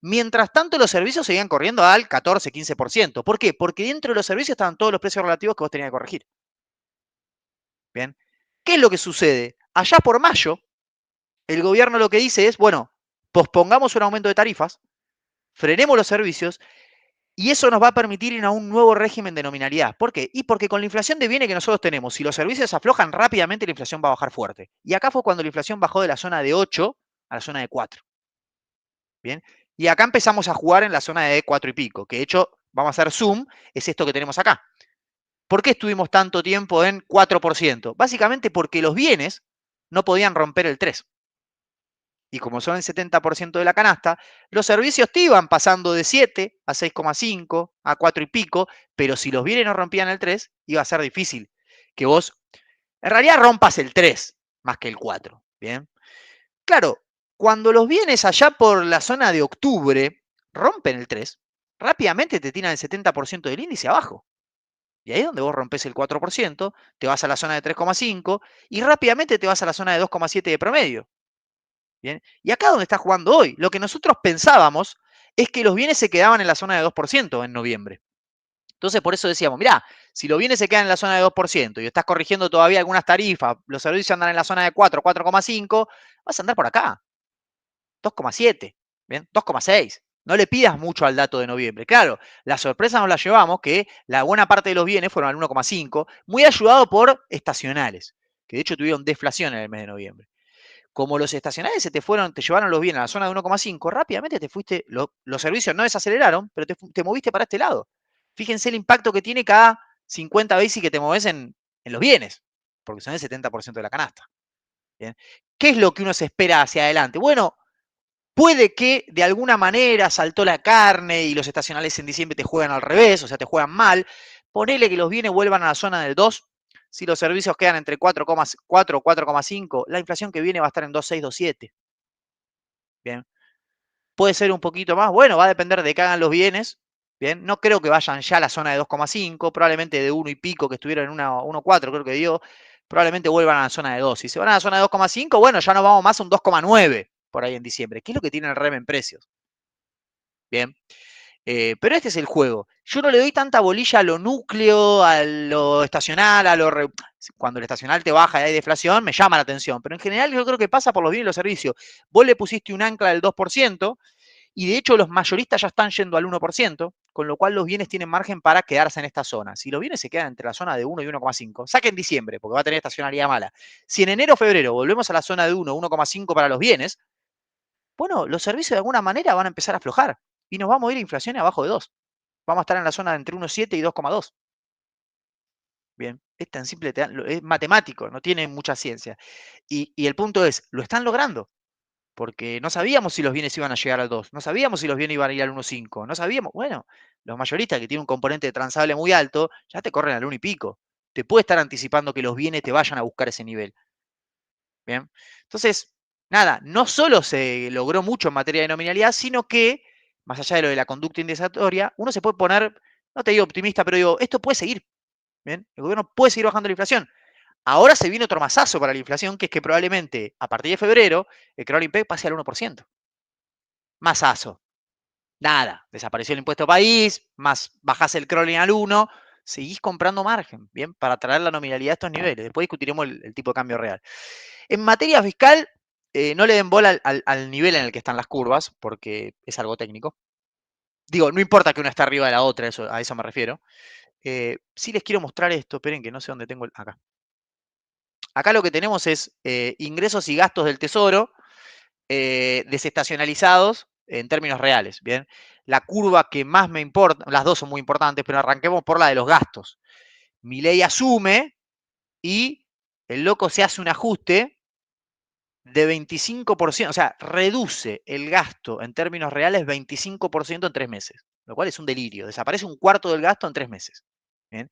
Mientras tanto, los servicios seguían corriendo al 14, 15%. ¿Por qué? Porque dentro de los servicios estaban todos los precios relativos que vos tenías que corregir. Bien. ¿Qué es lo que sucede? Allá por mayo, el gobierno lo que dice es, bueno, pospongamos un aumento de tarifas, frenemos los servicios y eso nos va a permitir ir a un nuevo régimen de nominalidad. ¿Por qué? Y porque con la inflación de bienes que nosotros tenemos, si los servicios aflojan rápidamente, la inflación va a bajar fuerte. Y acá fue cuando la inflación bajó de la zona de 8 a la zona de 4. Bien. Y acá empezamos a jugar en la zona de 4 y pico, que de hecho, vamos a hacer zoom, es esto que tenemos acá. ¿Por qué estuvimos tanto tiempo en 4%? Básicamente porque los bienes no podían romper el 3. Y como son el 70% de la canasta, los servicios te iban pasando de 7 a 6,5, a 4 y pico, pero si los bienes no rompían el 3, iba a ser difícil que vos, en realidad, rompas el 3 más que el 4. Bien. Claro, cuando los bienes allá por la zona de octubre rompen el 3, rápidamente te tiran el 70% del índice abajo. Y ahí es donde vos rompes el 4%, te vas a la zona de 3,5 y rápidamente te vas a la zona de 2,7 de promedio. Bien. Y acá donde está jugando hoy, lo que nosotros pensábamos es que los bienes se quedaban en la zona de 2% en noviembre. Entonces, por eso decíamos, mirá, si los bienes se quedan en la zona de 2% y estás corrigiendo todavía algunas tarifas, los servicios andan en la zona de 4, 4,5, vas a andar por acá. 2,7, ¿bien? 2,6. No le pidas mucho al dato de noviembre. Claro, la sorpresa nos la llevamos que la buena parte de los bienes fueron al 1,5, muy ayudado por estacionales, que de hecho tuvieron deflación en el mes de noviembre. Como los estacionales se te fueron, te llevaron los bienes a la zona de 1,5, rápidamente te fuiste, los servicios no desaceleraron, pero te moviste para este lado. Fíjense el impacto que tiene cada 50 basis que te moves en los bienes, porque son el 70% de la canasta. ¿Bien? ¿Qué es lo que uno se espera hacia adelante? Bueno, puede que de alguna manera saltó la carne y los estacionales en diciembre te juegan al revés, o sea, te juegan mal. Ponele que los bienes vuelvan a la zona del 2. Si los servicios quedan entre 4,4 o 4,5, la inflación que viene va a estar en 2,6, 2,7. Bien. Puede ser un poquito más. Bueno, va a depender de que hagan los bienes. Bien. No creo que vayan ya a la zona de 2,5, probablemente de 1 y pico que estuvieron en 1,4, creo que dio. Probablemente vuelvan a la zona de 2. Si se van a la zona de 2,5, bueno, ya no vamos más a un 2,9 por ahí en diciembre. ¿Qué es lo que tiene el REM en precios? Bien. Pero este es el juego. Yo no le doy tanta bolilla a lo núcleo, a lo estacional, cuando el estacional te baja y hay deflación, me llama la atención. Pero en general yo creo que pasa por los bienes y los servicios. Vos le pusiste un ancla del 2% y de hecho los mayoristas ya están yendo al 1%, con lo cual los bienes tienen margen para quedarse en esta zona. Si los bienes se quedan entre la zona de 1 y 1,5, saquen diciembre, porque va a tener estacionalidad mala. Si en enero o febrero volvemos a la zona de 1, 1,5 para los bienes, bueno, los servicios de alguna manera van a empezar a aflojar y nos vamos a ir a inflación abajo de 2. Vamos a estar en la zona de entre 1,7 y 2,2. Bien, es tan simple, es matemático, no tiene mucha ciencia. Y el punto es, lo están logrando, porque no sabíamos si los bienes iban a llegar al 2, no sabíamos si los bienes iban a ir al 1,5, no sabíamos, bueno, los mayoristas que tienen un componente de transable muy alto, ya te corren al 1 y pico. Te puede estar anticipando que los bienes te vayan a buscar ese nivel. Bien, entonces, nada, no solo se logró mucho en materia de nominalidad, sino que, más allá de lo de la conducta indexatoria, uno se puede poner, no te digo optimista, pero digo, esto puede seguir. Bien, el gobierno puede seguir bajando la inflación. Ahora se viene otro masazo para la inflación, que es que probablemente a partir de febrero el crawling peg pase al 1%. Masazo. Nada, desapareció el impuesto país, más bajás el crawling al 1, seguís comprando margen, bien, para traer la nominalidad a estos niveles. Después discutiremos el tipo de cambio real. En materia fiscal, no le den bola al nivel en el que están las curvas, porque es algo técnico. Digo, no importa que una esté arriba de la otra, a eso me refiero. Sí les quiero mostrar esto, esperen que no sé dónde tengo acá. Acá lo que tenemos es ingresos y gastos del tesoro desestacionalizados en términos reales. Bien, la curva que más me importa, las dos son muy importantes, pero arranquemos por la de los gastos. Milei asume y el loco se hace un ajuste de 25%, o sea, reduce el gasto en términos reales 25% en 3 meses, lo cual es un delirio. Desaparece un cuarto del gasto en 3 meses. ¿Bien?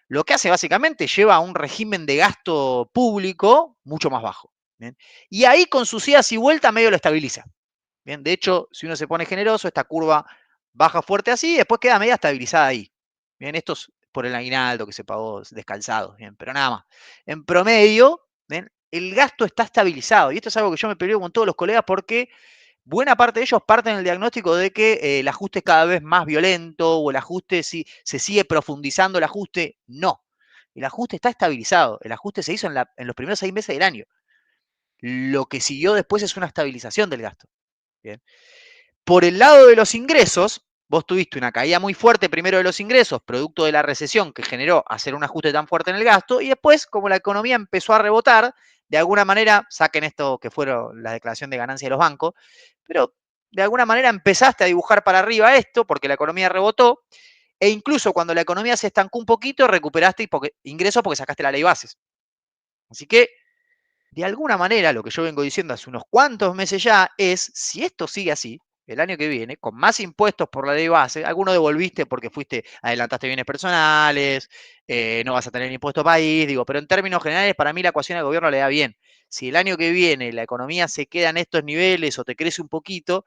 Lo que hace básicamente lleva a un régimen de gasto público mucho más bajo. ¿Bien? Y ahí con sus idas y vueltas medio lo estabiliza. ¿Bien? De hecho, si uno se pone generoso, esta curva baja fuerte así y después queda media estabilizada ahí. ¿Bien? Estos por el aguinaldo que se pagó descalzado, bien, pero nada más. En promedio, ¿bien? El gasto está estabilizado. Y esto es algo que yo me peleo con todos los colegas porque buena parte de ellos parten del diagnóstico de que el ajuste es cada vez más violento o el ajuste se sigue profundizando el ajuste. No. El ajuste está estabilizado. El ajuste se hizo en los primeros 6 meses del año. Lo que siguió después es una estabilización del gasto. Bien. Por el lado de los ingresos, vos tuviste una caída muy fuerte primero de los ingresos, producto de la recesión que generó hacer un ajuste tan fuerte en el gasto, y después, como la economía empezó a rebotar, de alguna manera, saquen esto que fueron la declaración de ganancia de los bancos, pero de alguna manera empezaste a dibujar para arriba esto, porque la economía rebotó, e incluso cuando la economía se estancó un poquito, recuperaste ingresos porque sacaste la ley bases. Así que, de alguna manera, lo que yo vengo diciendo hace unos cuantos meses ya es, si esto sigue así, el año que viene, con más impuestos por la ley base, alguno devolviste porque adelantaste bienes personales, no vas a tener impuesto país, digo, pero en términos generales, para mí la ecuación al gobierno le da bien. Si el año que viene la economía se queda en estos niveles o te crece un poquito,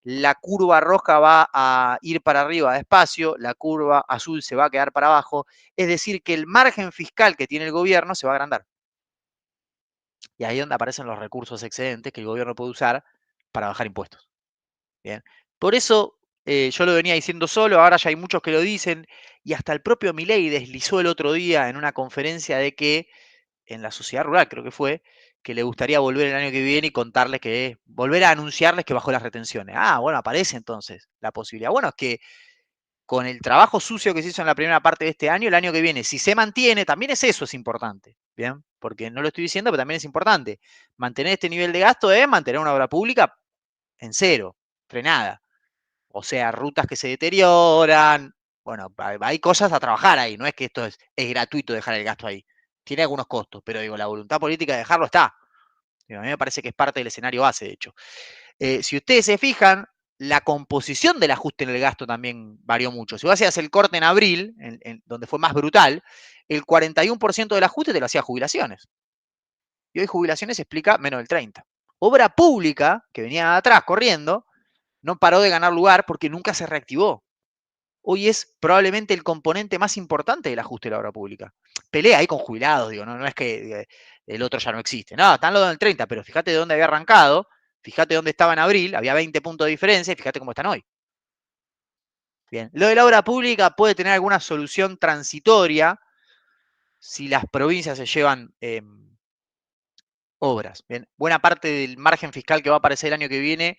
la curva roja va a ir para arriba despacio, la curva azul se va a quedar para abajo, es decir, que el margen fiscal que tiene el gobierno se va a agrandar. Y ahí es donde aparecen los recursos excedentes que el gobierno puede usar para bajar impuestos. Bien. Por eso yo lo venía diciendo solo, ahora ya hay muchos que lo dicen, y hasta el propio Milei deslizó el otro día en una conferencia de que en la sociedad rural, creo que fue, que le gustaría volver el año que viene y contarles volver a anunciarles que bajó las retenciones. Ah, bueno, aparece entonces la posibilidad. Bueno, es que con el trabajo sucio que se hizo en la primera parte de este año, el año que viene, si se mantiene, también es importante, ¿bien? Porque no lo estoy diciendo, pero también es importante. Mantener este nivel de gasto es mantener una obra pública en cero, frenada. O sea, rutas que se deterioran. Bueno, hay cosas a trabajar ahí, no es que esto es gratuito dejar el gasto ahí. Tiene algunos costos, pero digo, la voluntad política de dejarlo está. Digo, a mí me parece que es parte del escenario base, de hecho. Si ustedes se fijan, la composición del ajuste en el gasto también varió mucho. Si vos hacías el corte en abril, donde fue más brutal, el 41% del ajuste te lo hacía jubilaciones. Y hoy jubilaciones explica menos del 30%. Obra pública, que venía atrás corriendo, no paró de ganar lugar porque nunca se reactivó. Hoy es probablemente el componente más importante del ajuste de la obra pública. Pelea ahí con jubilados, digo, no es que el otro ya no existe. No, están los del 30, pero fíjate de dónde había arrancado, fíjate dónde estaba en abril, había 20 puntos de diferencia y fíjate cómo están hoy. Bien, lo de la obra pública puede tener alguna solución transitoria si las provincias se llevan obras. Bien, buena parte del margen fiscal que va a aparecer el año que viene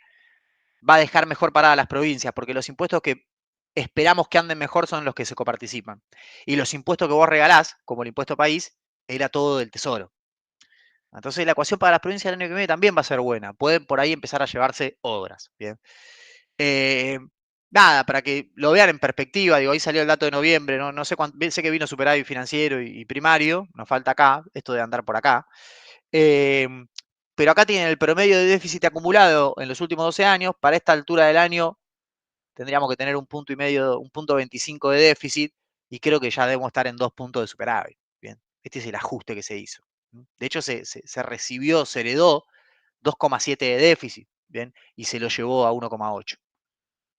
va a dejar mejor paradas las provincias, porque los impuestos que esperamos que anden mejor son los que se coparticipan. Y los impuestos que vos regalás, como el impuesto país, era todo del tesoro. Entonces la ecuación para las provincias del año que viene también va a ser buena. Pueden por ahí empezar a llevarse obras. Bien. Nada, para que lo vean en perspectiva, digo, ahí salió el dato de noviembre, no sé cuánto, sé que vino superávit financiero y primario, nos falta acá, esto de andar por acá. Pero acá tienen el promedio de déficit acumulado en los últimos 12 años. Para esta altura del año tendríamos que tener 1,5 un punto 25 de déficit y creo que ya debemos estar en 2 puntos de superávit. Bien, este es el ajuste que se hizo. De hecho, se recibió, se heredó 2,7 de déficit, bien, y se lo llevó a 1,8.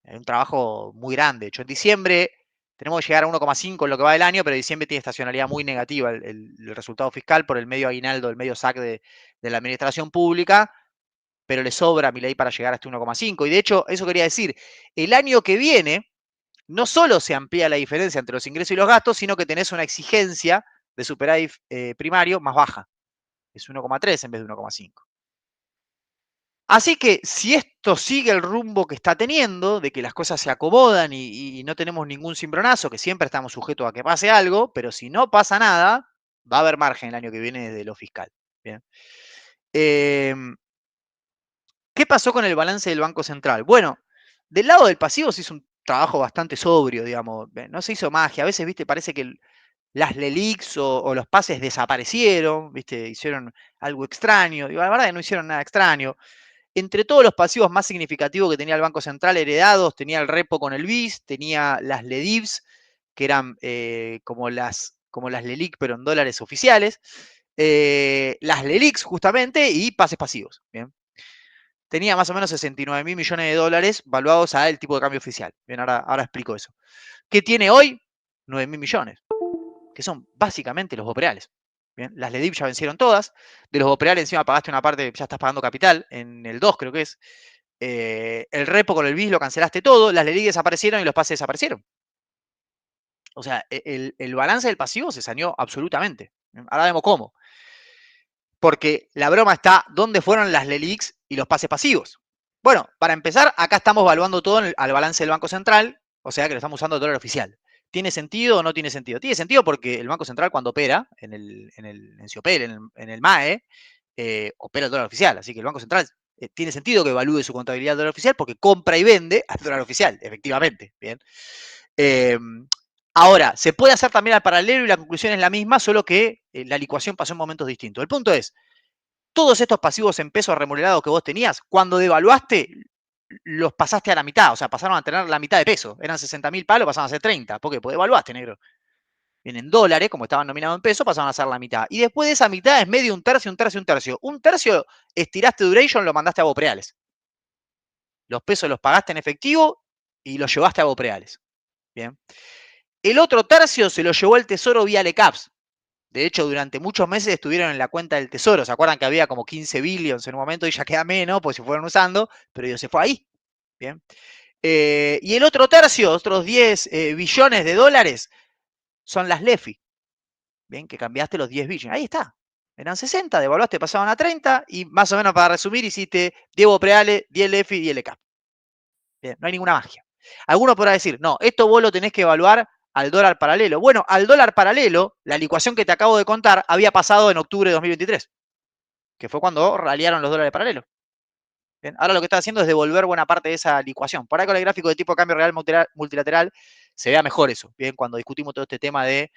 Es un trabajo muy grande. De hecho, en diciembre tenemos que llegar a 1,5 en lo que va del año, pero diciembre tiene estacionalidad muy negativa el resultado fiscal por el medio aguinaldo, el medio SAC de la administración pública, pero le sobra a Milei para llegar hasta 1,5. Y de hecho, eso quería decir, el año que viene no solo se amplía la diferencia entre los ingresos y los gastos, sino que tenés una exigencia de superávit primario más baja. Es 1,3 en vez de 1,5. Así que si esto sigue el rumbo que está teniendo, de que las cosas se acomodan y no tenemos ningún cimbronazo, que siempre estamos sujetos a que pase algo, pero si no pasa nada, va a haber margen el año que viene de lo fiscal. Bien. ¿Qué pasó con el balance del Banco Central? Bueno, del lado del pasivo se hizo un trabajo bastante sobrio, digamos. No se hizo magia. A veces, viste, parece que las LELIQs o los pases desaparecieron, viste, hicieron algo extraño. Digo, la verdad es que no hicieron nada extraño. Entre todos los pasivos más significativos que tenía el Banco Central heredados, tenía el repo con el BIS, tenía las LEDIVs, que eran como las LELIQ, pero en dólares oficiales, las LELIQs justamente, y pases pasivos. Bien. Tenía más o menos 69.000 millones de dólares valuados al tipo de cambio oficial. Bien, ahora explico eso. ¿Qué tiene hoy? 9.000 millones. que son básicamente los bopreales. Bien, las LEDIP ya vencieron todas, de los bopreales encima pagaste una parte, ya estás pagando capital, en el 2 creo que es. El repo con el BIS lo cancelaste todo, las LEDIC desaparecieron y los pases desaparecieron. O sea, el balance del pasivo se saneó absolutamente. Ahora vemos cómo. Porque la broma está, ¿dónde fueron las LELIX y los pases pasivos? Bueno, para empezar, acá estamos evaluando todo al balance del Banco Central, o sea que lo estamos usando el dólar oficial. ¿Tiene sentido o no tiene sentido? Tiene sentido porque el Banco Central cuando opera, en CIOPEL, en el MAE, opera el dólar oficial. Así que el Banco Central tiene sentido que evalúe su contabilidad del dólar oficial porque compra y vende al dólar oficial, efectivamente. Bien. Ahora, se puede hacer también al paralelo y la conclusión es la misma, solo que la licuación pasó en momentos distintos. El punto es, todos estos pasivos en pesos remunerados que vos tenías, cuando devaluaste, los pasaste a la mitad, o sea, pasaron a tener la mitad de peso. Eran 60.000 palos, pasaron a ser 30. ¿Por qué? Porque devaluaste, negro. Bien, en dólares, como estaban nominados en pesos, pasaron a ser la mitad. Y después de esa mitad es medio, un tercio, un tercio, un tercio. Un tercio estiraste duration, lo mandaste a bopreales. Los pesos los pagaste en efectivo y los llevaste a bopreales. Bien. El otro tercio se lo llevó el Tesoro vía LECAPS. De hecho, durante muchos meses estuvieron en la cuenta del Tesoro. ¿Se acuerdan que había como 15 billions en un momento y ya queda menos, pues se fueron usando, pero Dios se fue ahí. Bien. Y el otro tercio, otros 10 billones de dólares, son las LEFI. Bien, que cambiaste los 10 billones. Ahí está. Eran 60, devaluaste, pasaban a 30 y más o menos para resumir hiciste 10 bopreales, 10 LEFI y 10 LECAP. Bien, no hay ninguna magia. Alguno podrá decir, no, esto vos lo tenés que evaluar al dólar paralelo. Bueno, al dólar paralelo, la licuación que te acabo de contar había pasado en octubre de 2023, que fue cuando raliaron los dólares paralelos. Bien, ahora lo que está haciendo es devolver buena parte de esa licuación. Por ahí con el gráfico de tipo de cambio real multilateral se vea mejor eso, bien, cuando discutimos todo este tema de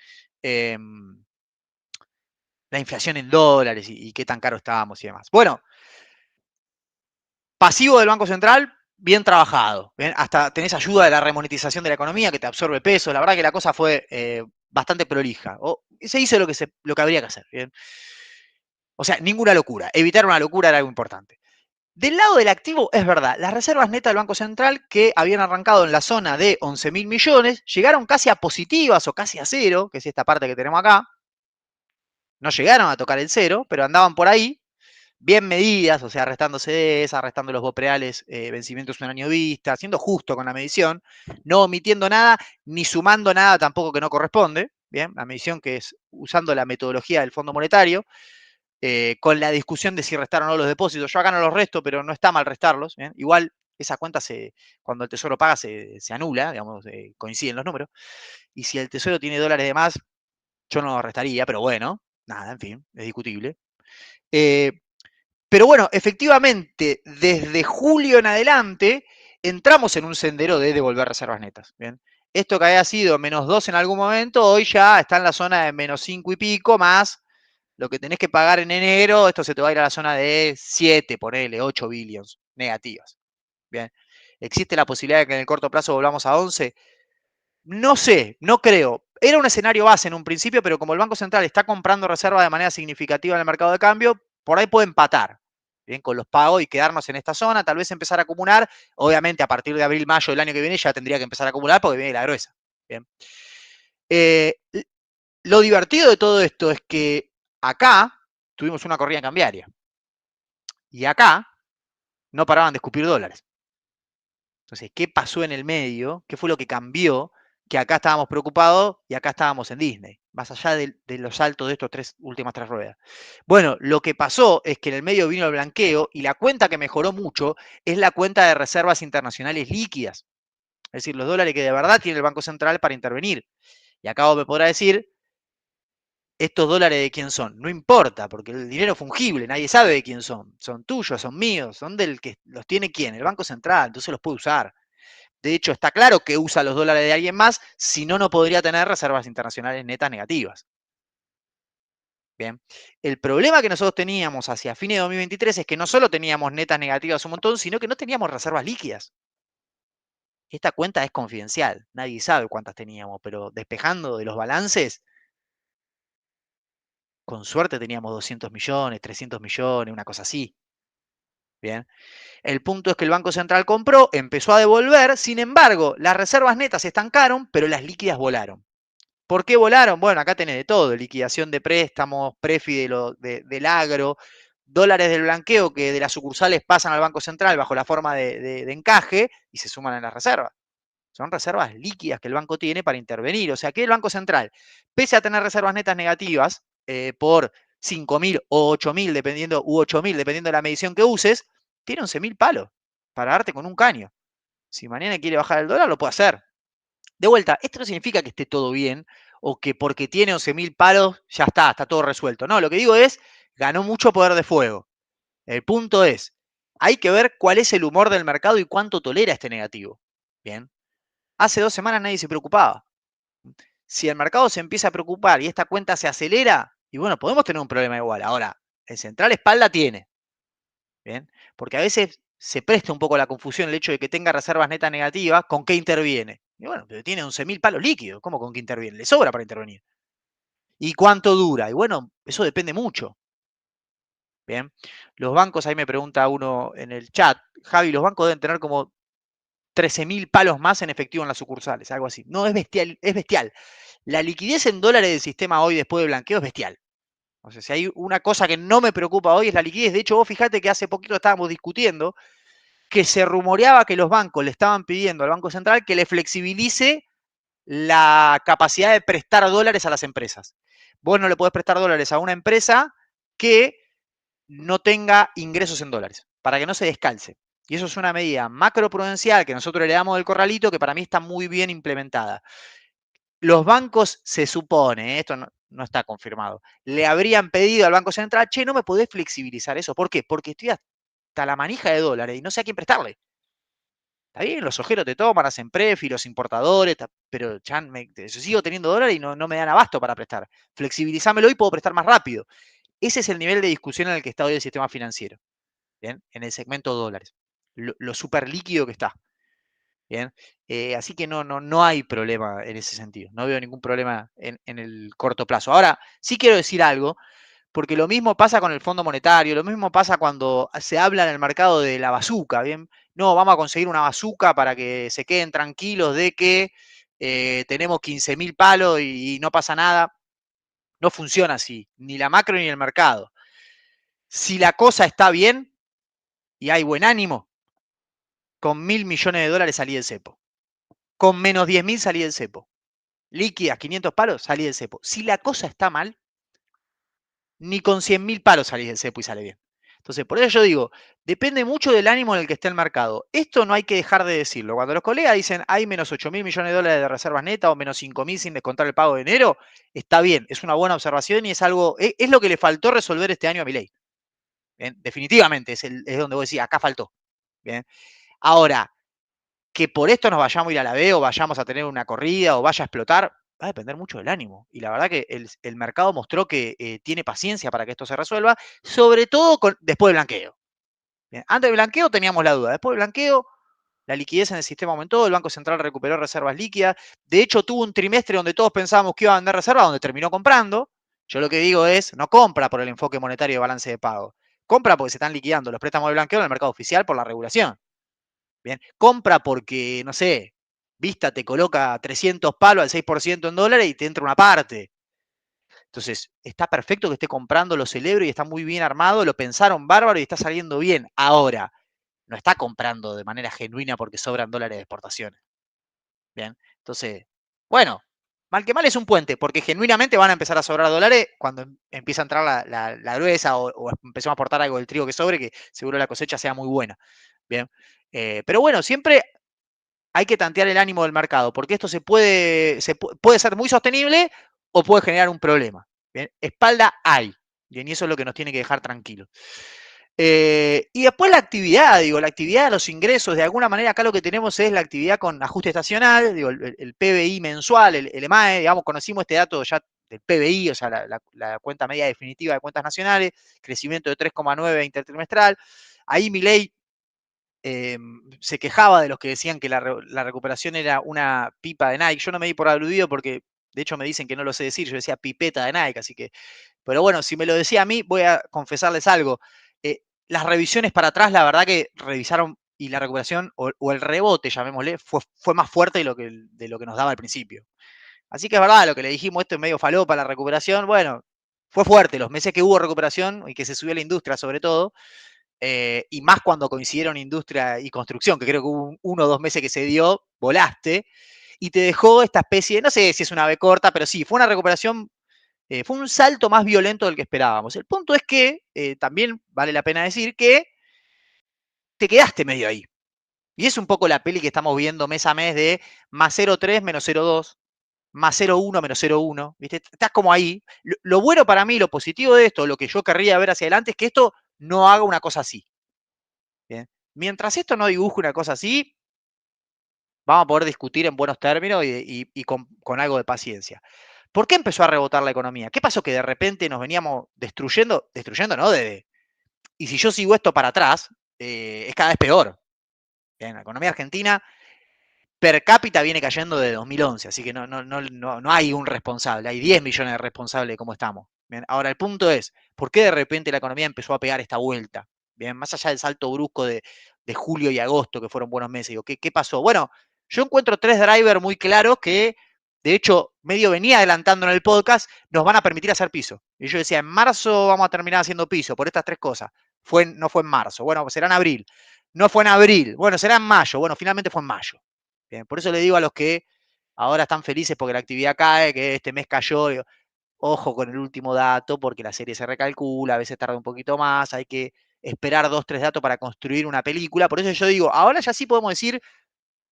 la inflación en dólares y qué tan caro estábamos y demás. Bueno, pasivo del Banco Central, bien trabajado. Bien, hasta tenés ayuda de la remonetización de la economía que te absorbe peso. La verdad que la cosa fue bastante prolija. Se hizo lo que habría que hacer. Bien. O sea, ninguna locura. Evitar una locura era algo importante. Del lado del activo, es verdad, las reservas netas del Banco Central, que habían arrancado en la zona de 11.000 millones, llegaron casi a positivas o casi a cero, que es esta parte que tenemos acá. No llegaron a tocar el cero, pero andaban por ahí, bien medidas, o sea, restando CDs, restando los bopreales, vencimientos un año vista, siendo justo con la medición, no omitiendo nada, ni sumando nada tampoco que no corresponde, bien, la medición que es usando la metodología del Fondo Monetario, con la discusión de si restar o no los depósitos. Yo acá no los resto, pero no está mal restarlos. ¿Bien? Igual esa cuenta, cuando el Tesoro paga, se anula, digamos, coinciden los números. Y si el Tesoro tiene dólares de más, yo no lo restaría, pero bueno, nada, en fin, es discutible. Pero bueno, efectivamente, desde julio en adelante, entramos en un sendero de devolver reservas netas. ¿Bien? Esto que había sido -2 en algún momento, hoy ya está en la zona de -5 y pico, más lo que tenés que pagar en enero, esto se te va a ir a la zona de 7, ponele, 8 billions negativas. Bien. ¿Existe la posibilidad de que en el corto plazo volvamos a 11? No sé, no creo. Era un escenario base en un principio, pero como el Banco Central está comprando reservas de manera significativa en el mercado de cambio, por ahí puede empatar, bien, con los pagos y quedarnos en esta zona, tal vez empezar a acumular. Obviamente, a partir de abril, mayo del año que viene ya tendría que empezar a acumular porque viene la gruesa. Bien. Lo divertido de todo esto es que acá tuvimos una corrida cambiaria y acá no paraban de escupir dólares. Entonces, ¿qué pasó en el medio? ¿Qué fue lo que cambió? Que acá estábamos preocupados y acá estábamos en Disney, más allá de los saltos de estos últimas tres ruedas. Bueno, lo que pasó es que en el medio vino el blanqueo y la cuenta que mejoró mucho es la cuenta de reservas internacionales líquidas. Es decir, los dólares que de verdad tiene el Banco Central para intervenir. Y acá vos me podrás decir, ¿estos dólares de quién son? No importa, porque el dinero es fungible, nadie sabe de quién son. Son tuyos, son míos, son del que los tiene quién, el Banco Central, entonces los puede usar. De hecho, está claro que usa los dólares de alguien más, si no, no podría tener reservas internacionales netas negativas. Bien. El problema que nosotros teníamos hacia fines de 2023 es que no solo teníamos netas negativas un montón, sino que no teníamos reservas líquidas. Esta cuenta es confidencial, nadie sabe cuántas teníamos, pero despejando de los balances, con suerte teníamos 200 millones, 300 millones, una cosa así. Bien. El punto es que el Banco Central compró, empezó a devolver, sin embargo, las reservas netas se estancaron, pero las líquidas volaron. ¿Por qué volaron? Bueno, acá tenés de todo, liquidación de préstamos, prefi del agro, dólares del blanqueo que de las sucursales pasan al Banco Central bajo la forma de encaje y se suman en las reservas. Son reservas líquidas que el banco tiene para intervenir. O sea, que el Banco Central, pese a tener reservas netas negativas por 5.000 o 8.000, dependiendo de la medición que uses, tiene 11.000 palos para darte con un caño. Si mañana quiere bajar el dólar, lo puede hacer. De vuelta, esto no significa que esté todo bien o que porque tiene 11.000 palos ya está todo resuelto. No, lo que digo es, ganó mucho poder de fuego. El punto es, hay que ver cuál es el humor del mercado y cuánto tolera este negativo. Bien. Hace 2 semanas nadie se preocupaba. Si el mercado se empieza a preocupar y esta cuenta se acelera, y bueno, podemos tener un problema igual. Ahora, el central espalda tiene. Bien. Porque a veces se presta un poco la confusión el hecho de que tenga reservas netas negativas, ¿con qué interviene? Y bueno, pero tiene 11.000 palos líquidos, ¿cómo con qué interviene? Le sobra para intervenir. ¿Y cuánto dura? Y bueno, eso depende mucho. Bien, los bancos, ahí me pregunta uno en el chat, Javi, los bancos deben tener como 13.000 palos más en efectivo en las sucursales, algo así. No, es bestial, es bestial. La liquidez en dólares del sistema hoy después de blanqueo es bestial. O sea, si hay una cosa que no me preocupa hoy es la liquidez. De hecho, vos fijate que hace poquito estábamos discutiendo que se rumoreaba que los bancos le estaban pidiendo al Banco Central que le flexibilice la capacidad de prestar dólares a las empresas. Vos no le podés prestar dólares a una empresa que no tenga ingresos en dólares, para que no se descalce. Y eso es una medida macroprudencial que nosotros le damos del corralito que para mí está muy bien implementada. Los bancos, se supone, esto no está confirmado, le habrían pedido al Banco Central, che, no me podés flexibilizar eso. ¿Por qué? Porque estoy hasta la manija de dólares y no sé a quién prestarle. Está bien, los ojeros te toman, hacen prefi, los importadores, pero Chan, yo sigo teniendo dólares y no me dan abasto para prestar. Flexibilizámelo y puedo prestar más rápido. Ese es el nivel de discusión en el que está hoy el sistema financiero. ¿Bien? En el segmento dólares. Lo súper líquido que está. ¿Bien? Así que no hay problema en ese sentido. No veo ningún problema en el corto plazo. Ahora, sí quiero decir algo, porque lo mismo pasa con el Fondo Monetario, lo mismo pasa cuando se habla en el mercado de la bazuca, ¿bien? No, vamos a conseguir una bazuca para que se queden tranquilos de que tenemos 15.000 palos y no pasa nada. No funciona así, ni la macro ni el mercado. Si la cosa está bien y hay buen ánimo, con 1.000 millones de dólares salí del cepo. Con menos 10.000 salí del cepo. Líquidas, 500 palos, salí del cepo. Si la cosa está mal, ni con 100.000 palos salís del cepo y sale bien. Entonces, por eso yo digo, depende mucho del ánimo en el que esté el mercado. Esto no hay que dejar de decirlo. Cuando los colegas dicen hay menos 8.000 millones de dólares de reservas netas o menos 5.000 sin descontar el pago de enero, está bien, es una buena observación y es algo, es lo que le faltó resolver este año a Milei. Definitivamente, es donde vos decís, acá faltó. Bien. Ahora, que por esto nos vayamos a ir a la B o vayamos a tener una corrida o vaya a explotar, va a depender mucho del ánimo. Y la verdad que el mercado mostró que tiene paciencia para que esto se resuelva, sobre todo después del blanqueo. Bien, antes del blanqueo teníamos la duda. Después del blanqueo, la liquidez en el sistema aumentó, el Banco Central recuperó reservas líquidas. De hecho, tuvo un trimestre donde todos pensábamos que iba a vender reservas, donde terminó comprando. Yo lo que digo es, no compra por el enfoque monetario de balance de pago. Compra porque se están liquidando los préstamos de blanqueo en el mercado oficial por la regulación. Bien, compra porque, no sé, Vista te coloca 300 palos al 6% en dólares y te entra una parte. Entonces, está perfecto que esté comprando, lo celebro y está muy bien armado, lo pensaron bárbaro y está saliendo bien. Ahora, no está comprando de manera genuina porque sobran dólares de exportaciones. Bien, entonces, bueno, mal que mal es un puente, porque genuinamente van a empezar a sobrar dólares cuando empieza a entrar la gruesa o empezamos a aportar algo del trigo que sobre, que seguro la cosecha sea muy buena. Bien, pero bueno, siempre hay que tantear el ánimo del mercado, porque esto puede ser muy sostenible o puede generar un problema. ¿Bien? Espalda hay, bien, y eso es lo que nos tiene que dejar tranquilos. Y después la actividad, la actividad, los ingresos, de alguna manera acá lo que tenemos es la actividad con ajuste estacional, el PBI mensual, el EMAE, digamos, conocimos este dato ya del PBI, o sea, la cuenta media definitiva de cuentas nacionales, crecimiento de 3,9 intertrimestral. Ahí Milei se quejaba de los que decían que la recuperación era una pipa de Nike. Yo no me di por aludido porque, de hecho, me dicen que no lo sé decir. Yo decía pipeta de Nike, así que. Pero bueno, si me lo decía a mí, voy a confesarles algo. Las revisiones para atrás, la verdad que revisaron y la recuperación o el rebote, llamémosle, fue más fuerte de lo que nos daba al principio. Así que es verdad lo que le dijimos, esto es medio falopa la recuperación. Bueno, fue fuerte los meses que hubo recuperación y que se subió la industria sobre todo, y más cuando coincidieron industria y construcción, que creo que hubo 1 o 2 meses que se dio, volaste, y te dejó esta especie, no sé si es una B corta, pero sí, fue una recuperación, fue un salto más violento del que esperábamos. El punto es que también vale la pena decir que te quedaste medio ahí. Y es un poco la peli que estamos viendo mes a mes de más 0,3 menos 0,2, más 0,1 menos 0,1. ¿Viste? Estás como ahí. Lo bueno para mí, lo positivo de esto, lo que yo querría ver hacia adelante es que esto no haga una cosa así. ¿Bien? Mientras esto no dibuje una cosa así, vamos a poder discutir en buenos términos y con algo de paciencia. ¿Por qué empezó a rebotar la economía? ¿Qué pasó que de repente nos veníamos destruyendo? Destruyendo, ¿no? Y si yo sigo esto para atrás, es cada vez peor. Bien, la economía argentina per cápita viene cayendo de 2011, así que no hay un responsable, hay 10 millones de responsables de cómo estamos. Bien, ahora el punto es, ¿por qué de repente la economía empezó a pegar esta vuelta? Bien, más allá del salto brusco de julio y agosto, que fueron buenos meses, digo, ¿qué pasó? Bueno, yo encuentro 3 drivers muy claros que, de hecho, medio venía adelantando en el podcast, nos van a permitir hacer piso. Y yo decía, en marzo vamos a terminar haciendo piso por estas 3 cosas. No fue en marzo, bueno, será en abril. No fue en abril, bueno, será en mayo, bueno, finalmente fue en mayo. Bien, por eso le digo a los que ahora están felices porque la actividad cae, que este mes cayó, digo, ojo con el último dato porque la serie se recalcula, a veces tarda un poquito más, hay que esperar 2, 3 datos para construir una película. Por eso yo digo, ahora ya sí podemos decir,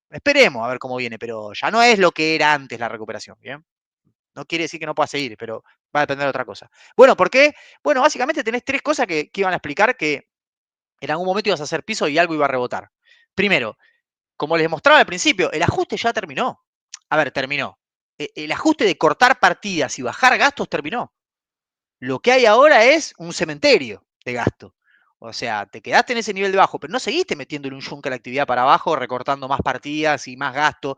esperemos a ver cómo viene, pero ya no es lo que era antes la recuperación, ¿bien? No quiere decir que no pueda seguir, pero va a depender de otra cosa. Bueno, ¿por qué? Bueno, básicamente tenés 3 cosas que iban a explicar que en algún momento ibas a hacer piso y algo iba a rebotar. Primero, como les mostraba al principio, el ajuste ya terminó. A ver, terminó. El ajuste de cortar partidas y bajar gastos terminó. Lo que hay ahora es un cementerio de gasto. O sea, te quedaste en ese nivel de bajo, pero no seguiste metiéndole un yunque a la actividad para abajo, recortando más partidas y más gasto.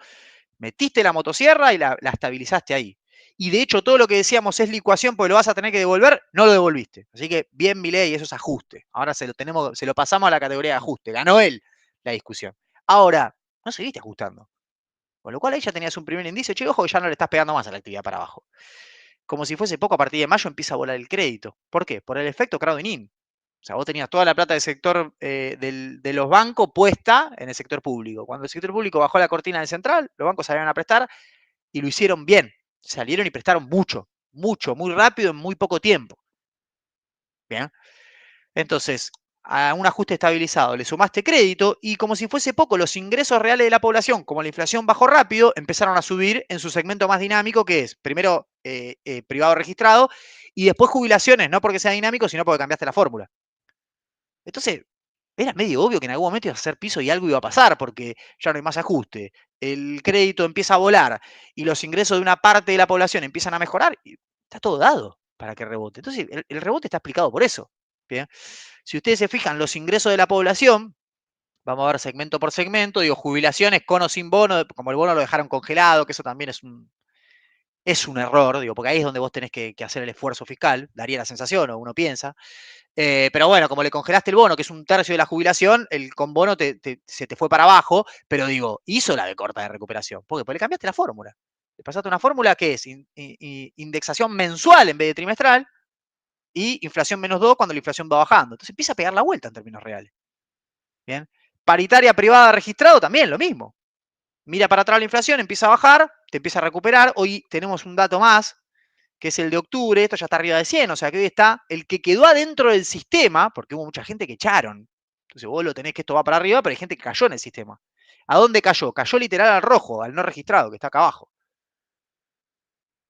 Metiste la motosierra y la estabilizaste ahí. Y de hecho, todo lo que decíamos es licuación porque lo vas a tener que devolver, no lo devolviste. Así que bien, Milei, eso es ajuste. Ahora se lo pasamos a la categoría de ajuste. Ganó él la discusión. Ahora, no seguiste ajustando. Con lo cual ahí ya tenías un primer indicio, che, ojo, que ya no le estás pegando más a la actividad para abajo. Como si fuese poco, a partir de mayo empieza a volar el crédito. ¿Por qué? Por el efecto crowding in. O sea, vos tenías toda la plata del sector de los bancos puesta en el sector público. Cuando el sector público bajó la cortina del central, los bancos salieron a prestar y lo hicieron bien. Salieron y prestaron mucho, mucho, muy rápido en muy poco tiempo. Bien. Entonces, a un ajuste estabilizado le sumaste crédito y como si fuese poco, los ingresos reales de la población, como la inflación bajó rápido, empezaron a subir en su segmento más dinámico, que es primero privado registrado y después jubilaciones, no porque sea dinámico, sino porque cambiaste la fórmula. Entonces, era medio obvio que en algún momento iba a hacer piso y algo iba a pasar, porque ya no hay más ajuste, el crédito empieza a volar y los ingresos de una parte de la población empiezan a mejorar, y está todo dado para que rebote. Entonces, el rebote está explicado por eso. Bien. Si ustedes se fijan, los ingresos de la población, vamos a ver segmento por segmento, digo, jubilaciones con o sin bono, como el bono lo dejaron congelado, que eso también es un error, digo, porque ahí es donde vos tenés que hacer el esfuerzo fiscal, daría la sensación, o uno piensa. Pero bueno, como le congelaste el bono, que es un tercio de la jubilación, el con bono se te fue para abajo, pero digo, hizo la de corta de recuperación. ¿Por qué? Porque le cambiaste la fórmula. Le pasaste una fórmula que es indexación mensual en vez de trimestral y inflación -2 cuando la inflación va bajando. Entonces empieza a pegar la vuelta en términos reales. Bien. Paritaria privada registrado también, lo mismo. Mira para atrás la inflación, empieza a bajar, te empieza a recuperar. Hoy tenemos un dato más, que es el de octubre, esto ya está arriba de 100, o sea que hoy está el que quedó adentro del sistema, porque hubo mucha gente que echaron. Entonces vos lo tenés que esto va para arriba, pero hay gente que cayó en el sistema. ¿A dónde cayó? Cayó literal al rojo, al no registrado, que está acá abajo.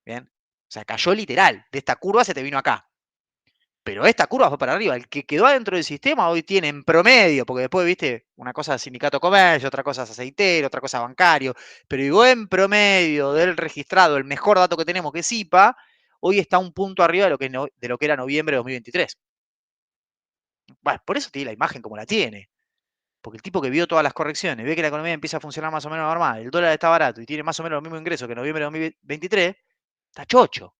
Bien. O sea, cayó literal. De esta curva se te vino acá. Pero esta curva fue para arriba. El que quedó adentro del sistema hoy tiene en promedio, porque después, viste, una cosa es sindicato comercio, otra cosa es aceitero, otra cosa es bancario, pero digo, en promedio del registrado, el mejor dato que tenemos, que es IPA, hoy está un punto arriba de lo que era noviembre de 2023. Bueno, por eso tiene la imagen como la tiene. Porque el tipo que vio todas las correcciones, ve que la economía empieza a funcionar más o menos normal, el dólar está barato y tiene más o menos los mismos ingresos que en noviembre de 2023, está chocho.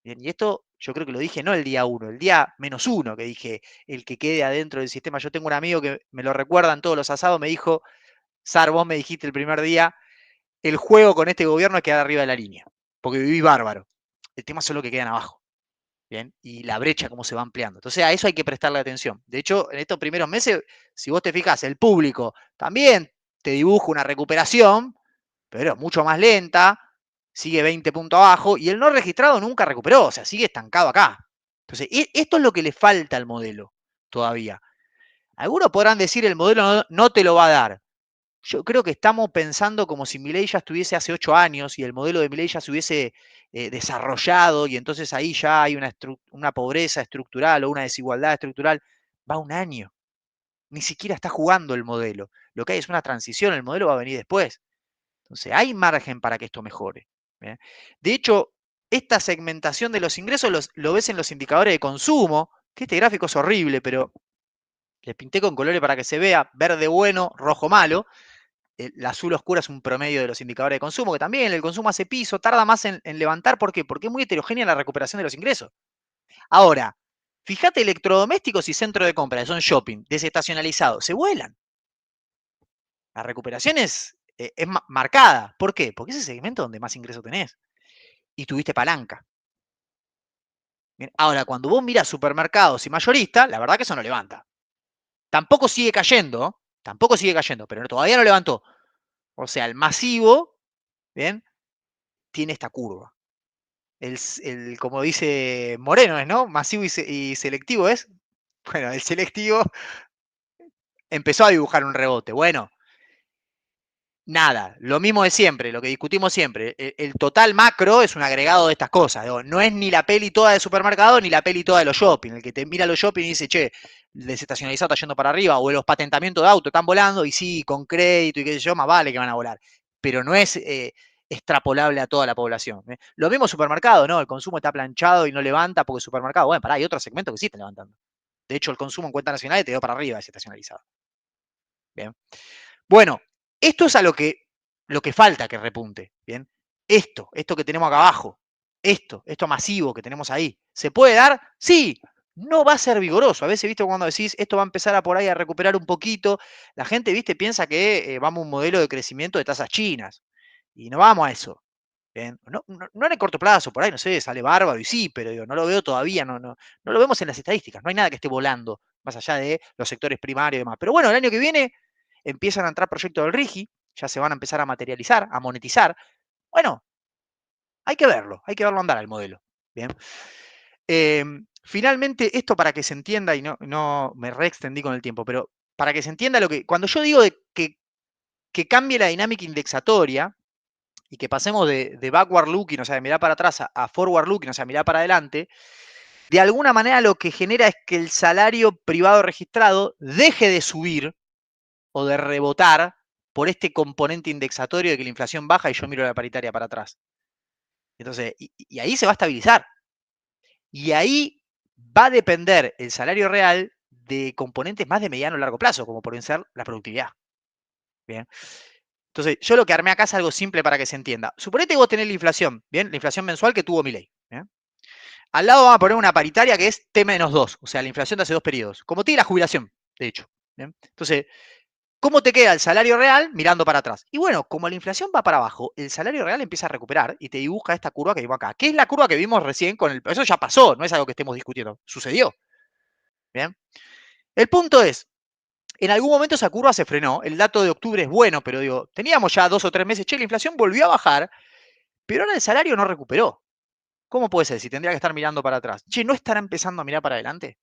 Bien, y esto yo creo que lo dije no el día 1, el día -1 que dije el que quede adentro del sistema. Yo tengo un amigo que me lo recuerda en todos los asados, me dijo, Sar, vos me dijiste el primer día, el juego con este gobierno es quedar arriba de la línea. porque viví bárbaro. El tema son los que quedan abajo. Bien, y la brecha cómo se va ampliando. Entonces a eso hay que prestarle atención. De hecho, en estos primeros meses, si vos te fijas, el público también te dibuja una recuperación, pero mucho más lenta, sigue 20 puntos abajo, y el no registrado nunca recuperó, o sea, sigue estancado acá. Entonces, esto es lo que le falta al modelo todavía. Algunos podrán decir el modelo no te lo va a dar. Yo creo que estamos pensando como si Milei ya estuviese hace 8 años y el modelo de Milei ya se hubiese desarrollado y entonces ahí ya hay una pobreza estructural o una desigualdad estructural. Va un año. Ni siquiera está jugando el modelo. Lo que hay es una transición, el modelo va a venir después. Entonces, hay margen para que esto mejore. ¿Bien? De hecho, esta segmentación de los ingresos lo ves en los indicadores de consumo, que este gráfico es horrible, pero les pinté con colores para que se vea, verde bueno, rojo malo. El azul oscuro es un promedio de los indicadores de consumo, que también el consumo hace piso, tarda más en levantar. ¿Por qué? Porque es muy heterogénea la recuperación de los ingresos. Ahora, fíjate electrodomésticos y centro de compra, que son shopping, desestacionalizados, se vuelan. La recuperación es marcada. ¿Por qué? Porque es el segmento donde más ingresos tenés. Y tuviste palanca. Bien, ahora, cuando vos mirás supermercados y mayoristas, la verdad que eso no levanta. Tampoco sigue cayendo, pero todavía no levantó. O sea, el masivo, ¿bien? Tiene esta curva. Como dice Moreno, ¿no? Masivo y selectivo es. Bueno, el selectivo empezó a dibujar un rebote. Bueno, nada, lo mismo de siempre, lo que discutimos siempre. El total macro es un agregado de estas cosas. Digo, no es ni la peli toda de supermercado ni la peli toda de los shopping. El que te mira los shopping y dice, che, el desestacionalizado está yendo para arriba, o los patentamientos de auto están volando, y sí, con crédito y qué sé yo, más vale que van a volar. Pero no es extrapolable a toda la población. Lo mismo supermercado, ¿no? El consumo está planchado y no levanta porque el supermercado, bueno, pará, hay otros segmentos que sí están levantando. De hecho, el consumo en cuenta nacional te dio para arriba desestacionalizado. Bien. Bueno, esto es a lo que falta que repunte, ¿bien? Esto que tenemos acá abajo, esto masivo que tenemos ahí, ¿se puede dar? Sí, no va a ser vigoroso. A veces, viste, cuando decís, esto va a empezar a por ahí a recuperar un poquito, la gente, viste, piensa que vamos a un modelo de crecimiento de tasas chinas, y no vamos a eso. ¿Bien? No en el corto plazo, por ahí, no sé, sale bárbaro y sí, pero digo, no lo veo todavía, no lo vemos en las estadísticas, no hay nada que esté volando, más allá de los sectores primarios y demás. Pero bueno, el año que viene empiezan a entrar proyectos del RIGI, ya se van a empezar a materializar, a monetizar. Bueno, hay que verlo andar al modelo. Bien. Finalmente, esto para que se entienda, y no me reextendí con el tiempo, pero para que se entienda cuando yo digo que cambie la dinámica indexatoria y que pasemos de backward looking, o sea, de mirar para atrás, a forward looking, o sea, mirar para adelante, de alguna manera lo que genera es que el salario privado registrado deje de subir o de rebotar por este componente indexatorio de que la inflación baja y yo miro la paritaria para atrás. Entonces, y ahí se va a estabilizar. Y ahí va a depender el salario real de componentes más de mediano o largo plazo, como pueden ser la productividad. Bien. Entonces, yo lo que armé acá es algo simple para que se entienda. Suponete que vos tenés la inflación, ¿bien? La inflación mensual que tuvo Milei. ¿Bien? Al lado vamos a poner una paritaria que es T-2, o sea, la inflación de hace 2 periodos. Como tiene la jubilación, de hecho. ¿Bien? Entonces, ¿cómo te queda el salario real mirando para atrás? Y bueno, como la inflación va para abajo, el salario real empieza a recuperar y te dibuja esta curva que vimos acá. ¿Qué es la curva que vimos recién con el... Eso ya pasó, no es algo que estemos discutiendo. Sucedió. ¿Bien? El punto es, en algún momento esa curva se frenó. El dato de octubre es bueno, pero digo, teníamos ya 2 o 3 meses, che, la inflación volvió a bajar, pero ahora el salario no recuperó. ¿Cómo puede ser si tendría que estar mirando para atrás? Che, ¿no estará empezando a mirar para adelante?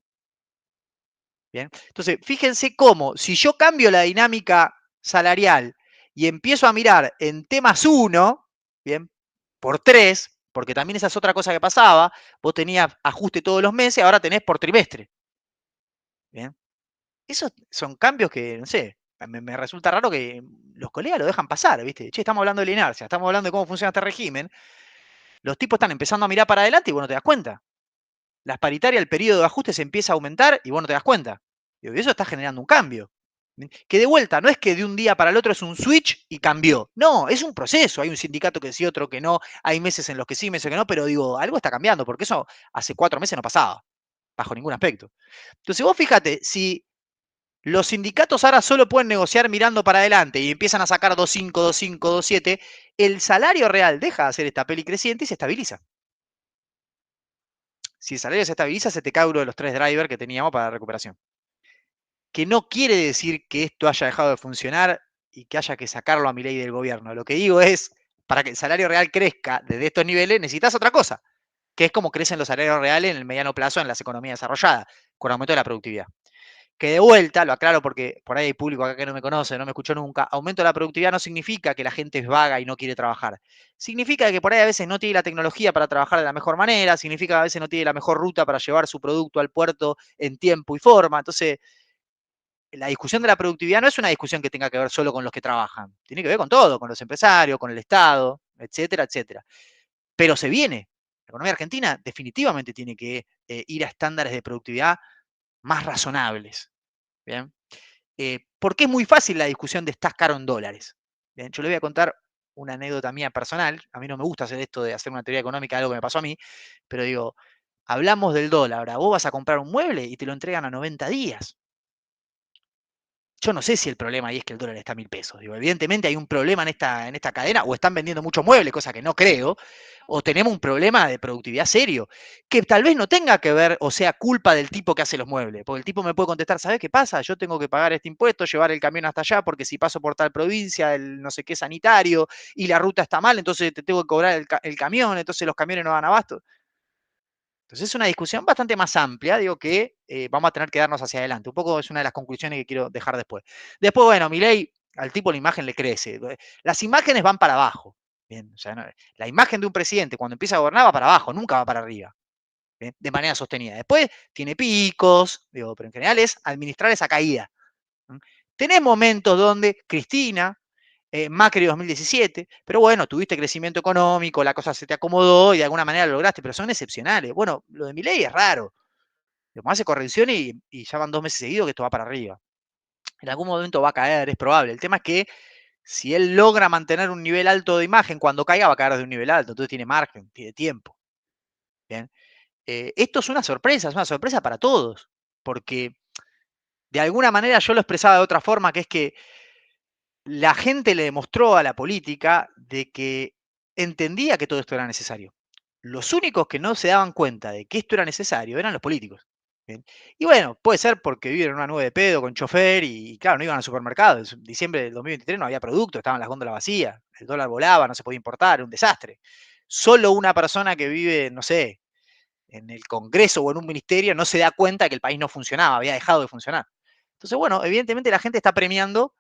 Bien. Entonces, fíjense cómo, si yo cambio la dinámica salarial y empiezo a mirar en T+1, bien, por 3, porque también esa es otra cosa que pasaba, vos tenías ajuste todos los meses, ahora tenés por trimestre. Bien. Esos son cambios que, no sé, me resulta raro que los colegas lo dejan pasar, ¿viste? Che, estamos hablando de la inercia, estamos hablando de cómo funciona este régimen. Los tipos están empezando a mirar para adelante y vos no te das cuenta. Las paritarias, el periodo de ajuste se empieza a aumentar y vos no te das cuenta. Y eso está generando un cambio. Que de vuelta, no es que de un día para el otro es un switch y cambió. No, es un proceso. Hay un sindicato que sí, otro que no. Hay meses en los que sí, meses que no, pero digo, algo está cambiando, porque eso hace 4 meses no pasaba, bajo ningún aspecto. Entonces vos fíjate, si Los sindicatos ahora solo pueden negociar mirando para adelante y empiezan a sacar 2.5, 2.5, 2.7. El salario real deja de hacer esta peli creciente y se estabiliza. Si el salario se estabiliza, se te cae uno de los 3 drivers que teníamos para la recuperación. Que no quiere decir que esto haya dejado de funcionar y que haya que sacarlo a Milei del gobierno. Lo que digo es, para que el salario real crezca desde estos niveles, necesitas otra cosa, que es como crecen los salarios reales en el mediano plazo en las economías desarrolladas, con aumento de la productividad. Que de vuelta, lo aclaro porque por ahí hay público acá que no me conoce, no me escuchó nunca, aumento de la productividad no significa que la gente es vaga y no quiere trabajar. Significa que por ahí a veces no tiene la tecnología para trabajar de la mejor manera, significa que a veces no tiene la mejor ruta para llevar su producto al puerto en tiempo y forma. Entonces, la discusión de la productividad no es una discusión que tenga que ver solo con los que trabajan, tiene que ver con todo, con los empresarios, con el Estado, etcétera, etcétera. Pero se viene. La economía argentina definitivamente tiene que ir a estándares de productividad más razonables. ¿Bien? Porque es muy fácil la discusión de estás caro en dólares. Bien, yo le voy a contar una anécdota mía personal. A mí no me gusta hacer esto de hacer una teoría económica de algo que me pasó a mí, pero digo, hablamos del dólar. Ahora, vos vas a comprar un mueble y te lo entregan a 90 días. Yo no sé si el problema ahí es que el dólar está a 1.000 pesos. Digo, evidentemente hay un problema en esta cadena, o están vendiendo muchos muebles, cosa que no creo, o tenemos un problema de productividad serio, que tal vez no tenga que ver o sea culpa del tipo que hace los muebles, porque el tipo me puede contestar, ¿sabes qué pasa? Yo tengo que pagar este impuesto, llevar el camión hasta allá, porque si paso por tal provincia, el no sé qué sanitario, y la ruta está mal, entonces te tengo que cobrar el camión, entonces los camiones no dan abasto. Entonces es una discusión bastante más amplia, digo que vamos a tener que darnos hacia adelante. Un poco es una de las conclusiones que quiero dejar después. Después, bueno, Milei, al tipo la imagen le crece. Las imágenes van para abajo. Bien, o sea, no, la imagen de un presidente cuando empieza a gobernar va para abajo, nunca va para arriba. ¿Bien? De manera sostenida. Después tiene picos, digo, pero en general es administrar esa caída. Tenés momentos donde Cristina, Macri 2017, pero bueno, tuviste crecimiento económico, la cosa se te acomodó y de alguna manera lo lograste, pero son excepcionales. Bueno, lo de Milei es raro. Como hace corrección y ya van 2 meses seguidos que esto va para arriba. En algún momento va a caer, es probable. El tema es que si él logra mantener un nivel alto de imagen, cuando caiga va a caer de un nivel alto, entonces tiene margen, tiene tiempo. Bien. Esto es una sorpresa para todos, porque de alguna manera yo lo expresaba de otra forma, que es que la gente le demostró a la política de que entendía que todo esto era necesario. Los únicos que no se daban cuenta de que esto era necesario eran los políticos. ¿Bien? Y bueno, puede ser porque viven en una nube de pedo con chofer y claro, no iban al supermercado. En diciembre del 2023 no había producto, estaban las góndolas vacías, el dólar volaba, no se podía importar, era un desastre. Solo una persona que vive, no sé, en el Congreso o en un ministerio no se da cuenta que el país no funcionaba, había dejado de funcionar. Entonces, bueno, evidentemente la gente está premiando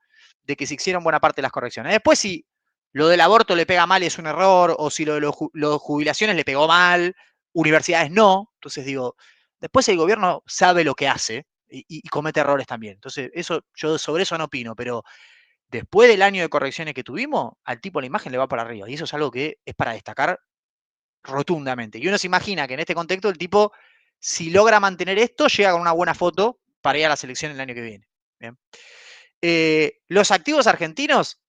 de que se hicieron buena parte de las correcciones. Después, si lo del aborto le pega mal y es un error, o si lo de los jubilaciones le pegó mal, universidades no. Entonces digo, después el gobierno sabe lo que hace y comete errores también. Entonces, eso, yo sobre eso no opino, pero después del año de correcciones que tuvimos, al tipo la imagen le va para arriba. Y eso es algo que es para destacar rotundamente. Y uno se imagina que en este contexto el tipo, si logra mantener esto, llega con una buena foto para ir a la selección el año que viene. ¿Bien? Los activos argentinos,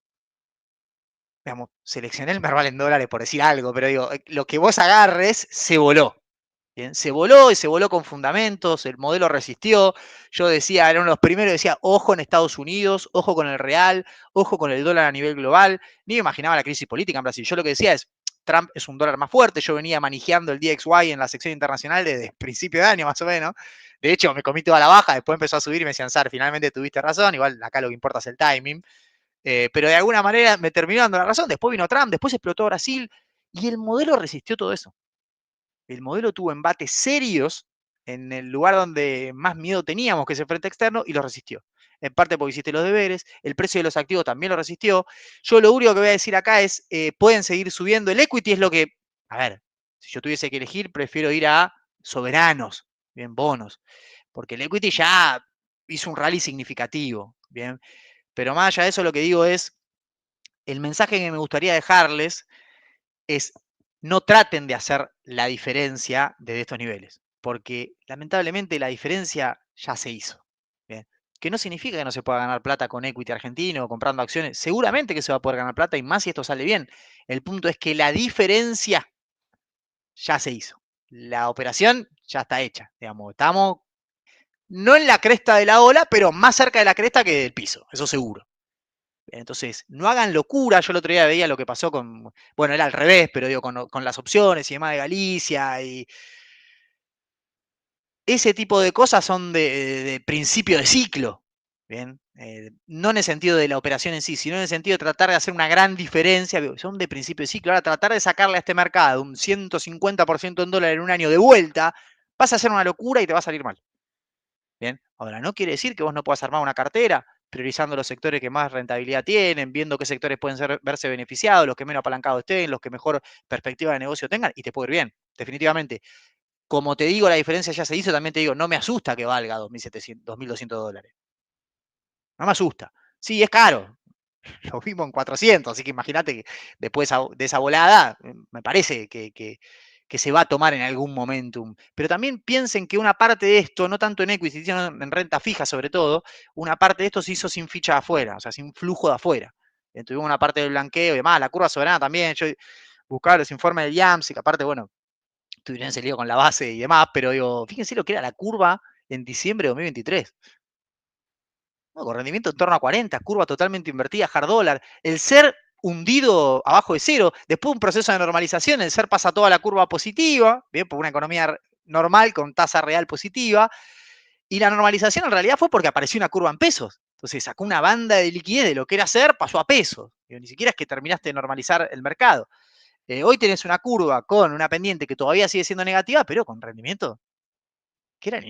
digamos, seleccioné el Merval en dólares por decir algo, pero digo, lo que vos agarres se voló. Bien, se voló y se voló con fundamentos, el modelo resistió. Yo decía, era uno de los primeros, decía, ojo en Estados Unidos, ojo con el real, ojo con el dólar a nivel global. Ni me imaginaba la crisis política en Brasil. Yo lo que decía es, Trump es un dólar más fuerte. Yo venía manejando el DXY en la sección internacional desde principio de año, más o menos. De hecho, me comí toda la baja, después empezó a subir y me decían, Sar, finalmente tuviste razón. Igual acá lo que importa es el timing. Pero de alguna manera me terminó dando la razón. Después vino Trump, después explotó Brasil y el modelo resistió todo eso. El modelo tuvo embates serios en el lugar donde más miedo teníamos, que es el frente externo, y lo resistió. En parte porque hiciste los deberes, el precio de los activos también lo resistió. Yo lo único que voy a decir acá es, pueden seguir subiendo. El equity es lo que, a ver, si yo tuviese que elegir, prefiero ir a soberanos, bien, bonos, porque el equity ya hizo un rally significativo, bien. Pero más allá de eso, lo que digo es, el mensaje que me gustaría dejarles es no traten de hacer la diferencia desde estos niveles, porque lamentablemente la diferencia ya se hizo. ¿Bien? Que no significa que no se pueda ganar plata con equity argentino o comprando acciones. Seguramente que se va a poder ganar plata y más si esto sale bien. El punto es que la diferencia ya se hizo. La operación ya está hecha. Digamos, estamos no en la cresta de la ola, pero más cerca de la cresta que del piso, eso seguro. Entonces, no hagan locura. Yo el otro día veía lo que pasó con, bueno, era al revés, pero digo, con las opciones y demás de Galicia, y ese tipo de cosas son de principio de ciclo, ¿bien? No en el sentido de la operación en sí, sino en el sentido de tratar de hacer una gran diferencia, son de principio de ciclo. Ahora, tratar de sacarle a este mercado un 150% en dólar en un año de vuelta, vas a hacer una locura y te va a salir mal. Bien, ahora no quiere decir que vos no puedas armar una cartera priorizando los sectores que más rentabilidad tienen, viendo qué sectores pueden verse beneficiados, los que menos apalancados estén, los que mejor perspectiva de negocio tengan, y te puede ir bien, definitivamente. Como te digo, la diferencia ya se hizo, también te digo, no me asusta que valga 2.700, 2.200 dólares. No me asusta. Sí, es caro. Lo vimos en 400, así que imagínate que después de esa volada, me parece que se va a tomar en algún momentum. Pero también piensen que una parte de esto, no tanto en equity, sino en renta fija sobre todo, una parte de esto se hizo sin ficha de afuera, o sea, sin flujo de afuera. Tuvimos una parte del blanqueo y demás, la curva soberana también. Yo buscaba los informes del IAMS, y que aparte, bueno, tuvieron ese lío con la base y demás, pero digo, fíjense lo que era la curva en diciembre de 2023. No, con rendimiento en torno a 40, curva totalmente invertida, hard dólar. El SER hundido abajo de cero. Después de un proceso de normalización, el SER pasa toda la curva positiva, bien, por una economía normal con tasa real positiva. Y la normalización en realidad fue porque apareció una curva en pesos. Entonces sacó una banda de liquidez de lo que era SER, pasó a pesos. Ni siquiera es que terminaste de normalizar el mercado. Hoy tenés una curva con una pendiente que todavía sigue siendo negativa, pero con rendimiento que eran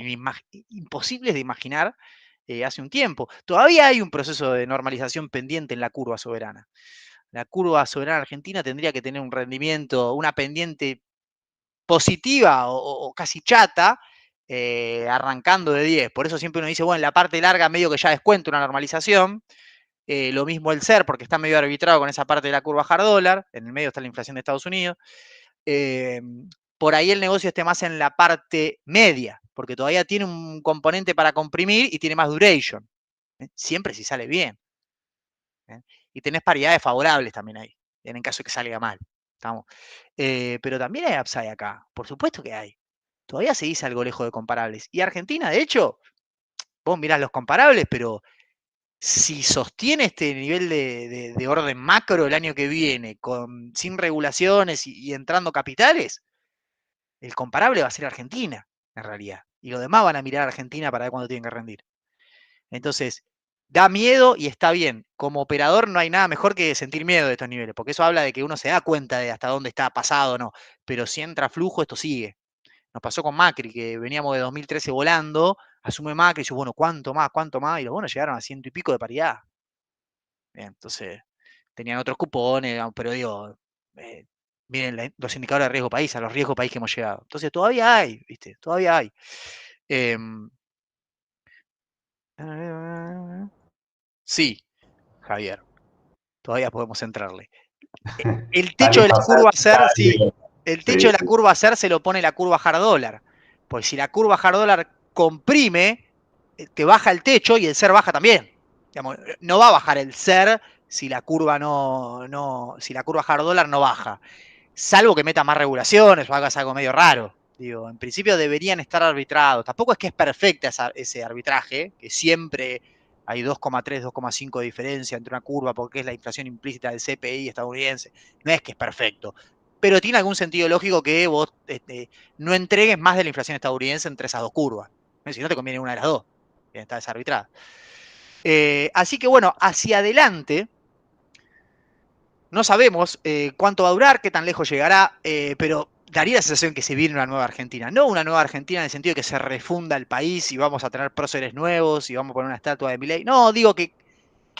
imposibles de imaginar hace un tiempo. Todavía hay un proceso de normalización pendiente en la curva soberana. La curva soberana argentina tendría que tener un rendimiento, una pendiente positiva o casi chata, arrancando de 10. Por eso siempre uno dice, bueno, en la parte larga medio que ya descuento una normalización. Lo mismo el SER, porque está medio arbitrado con esa parte de la curva hard dólar. En el medio está la inflación de Estados Unidos. Por ahí el negocio esté más en la parte media, porque todavía tiene un componente para comprimir y tiene más duration. Siempre si sale bien. Y tenés paridades favorables también ahí, en caso de que salga mal. ¿Estamos? Pero también hay upside acá, por supuesto que hay. Todavía se dice algo lejos de comparables. Y Argentina, de hecho, vos mirás los comparables, pero si sostiene este nivel de orden macro el año que viene, sin regulaciones y entrando capitales, el comparable va a ser Argentina, en realidad. Y los demás van a mirar a Argentina para ver cuándo tienen que rendir. Entonces, da miedo y está bien. Como operador no hay nada mejor que sentir miedo de estos niveles, porque eso habla de que uno se da cuenta de hasta dónde está pasado o no. Pero si entra flujo, esto sigue. Nos pasó con Macri, que veníamos de 2013 volando, asume Macri y dice, bueno, ¿cuánto más? ¿Cuánto más? Y los bonos llegaron a 100 y pico de paridad. Bien, entonces, tenían otros cupones, pero digo, miren los indicadores de riesgo país, a los riesgos país que hemos llegado. Entonces, todavía hay, ¿viste? Todavía hay. Sí, Javier, todavía podemos entrarle. El techo de la curva SER, sí. El techo de la curva SER se lo pone la curva hard dólar. Pues si la curva hard dólar comprime, te baja el techo y el SER baja también. Digamos, no va a bajar el SER si la curva si la curva hard dólar no baja. Salvo que meta más regulaciones o hagas algo medio raro. Digo, en principio deberían estar arbitrados. Tampoco es que es perfecta ese arbitraje, que siempre hay 2,3, 2,5 de diferencia entre una curva porque es la inflación implícita del CPI estadounidense. No es que es perfecto, pero tiene algún sentido lógico que vos no entregues más de la inflación estadounidense entre esas dos curvas. Si no te conviene una de las dos, está desarbitrada. Así que bueno, hacia adelante, no sabemos cuánto va a durar, qué tan lejos llegará, pero daría la sensación que se viene una nueva Argentina. No una nueva Argentina en el sentido de que se refunda el país y vamos a tener próceres nuevos y vamos a poner una estatua de Milei. No, digo que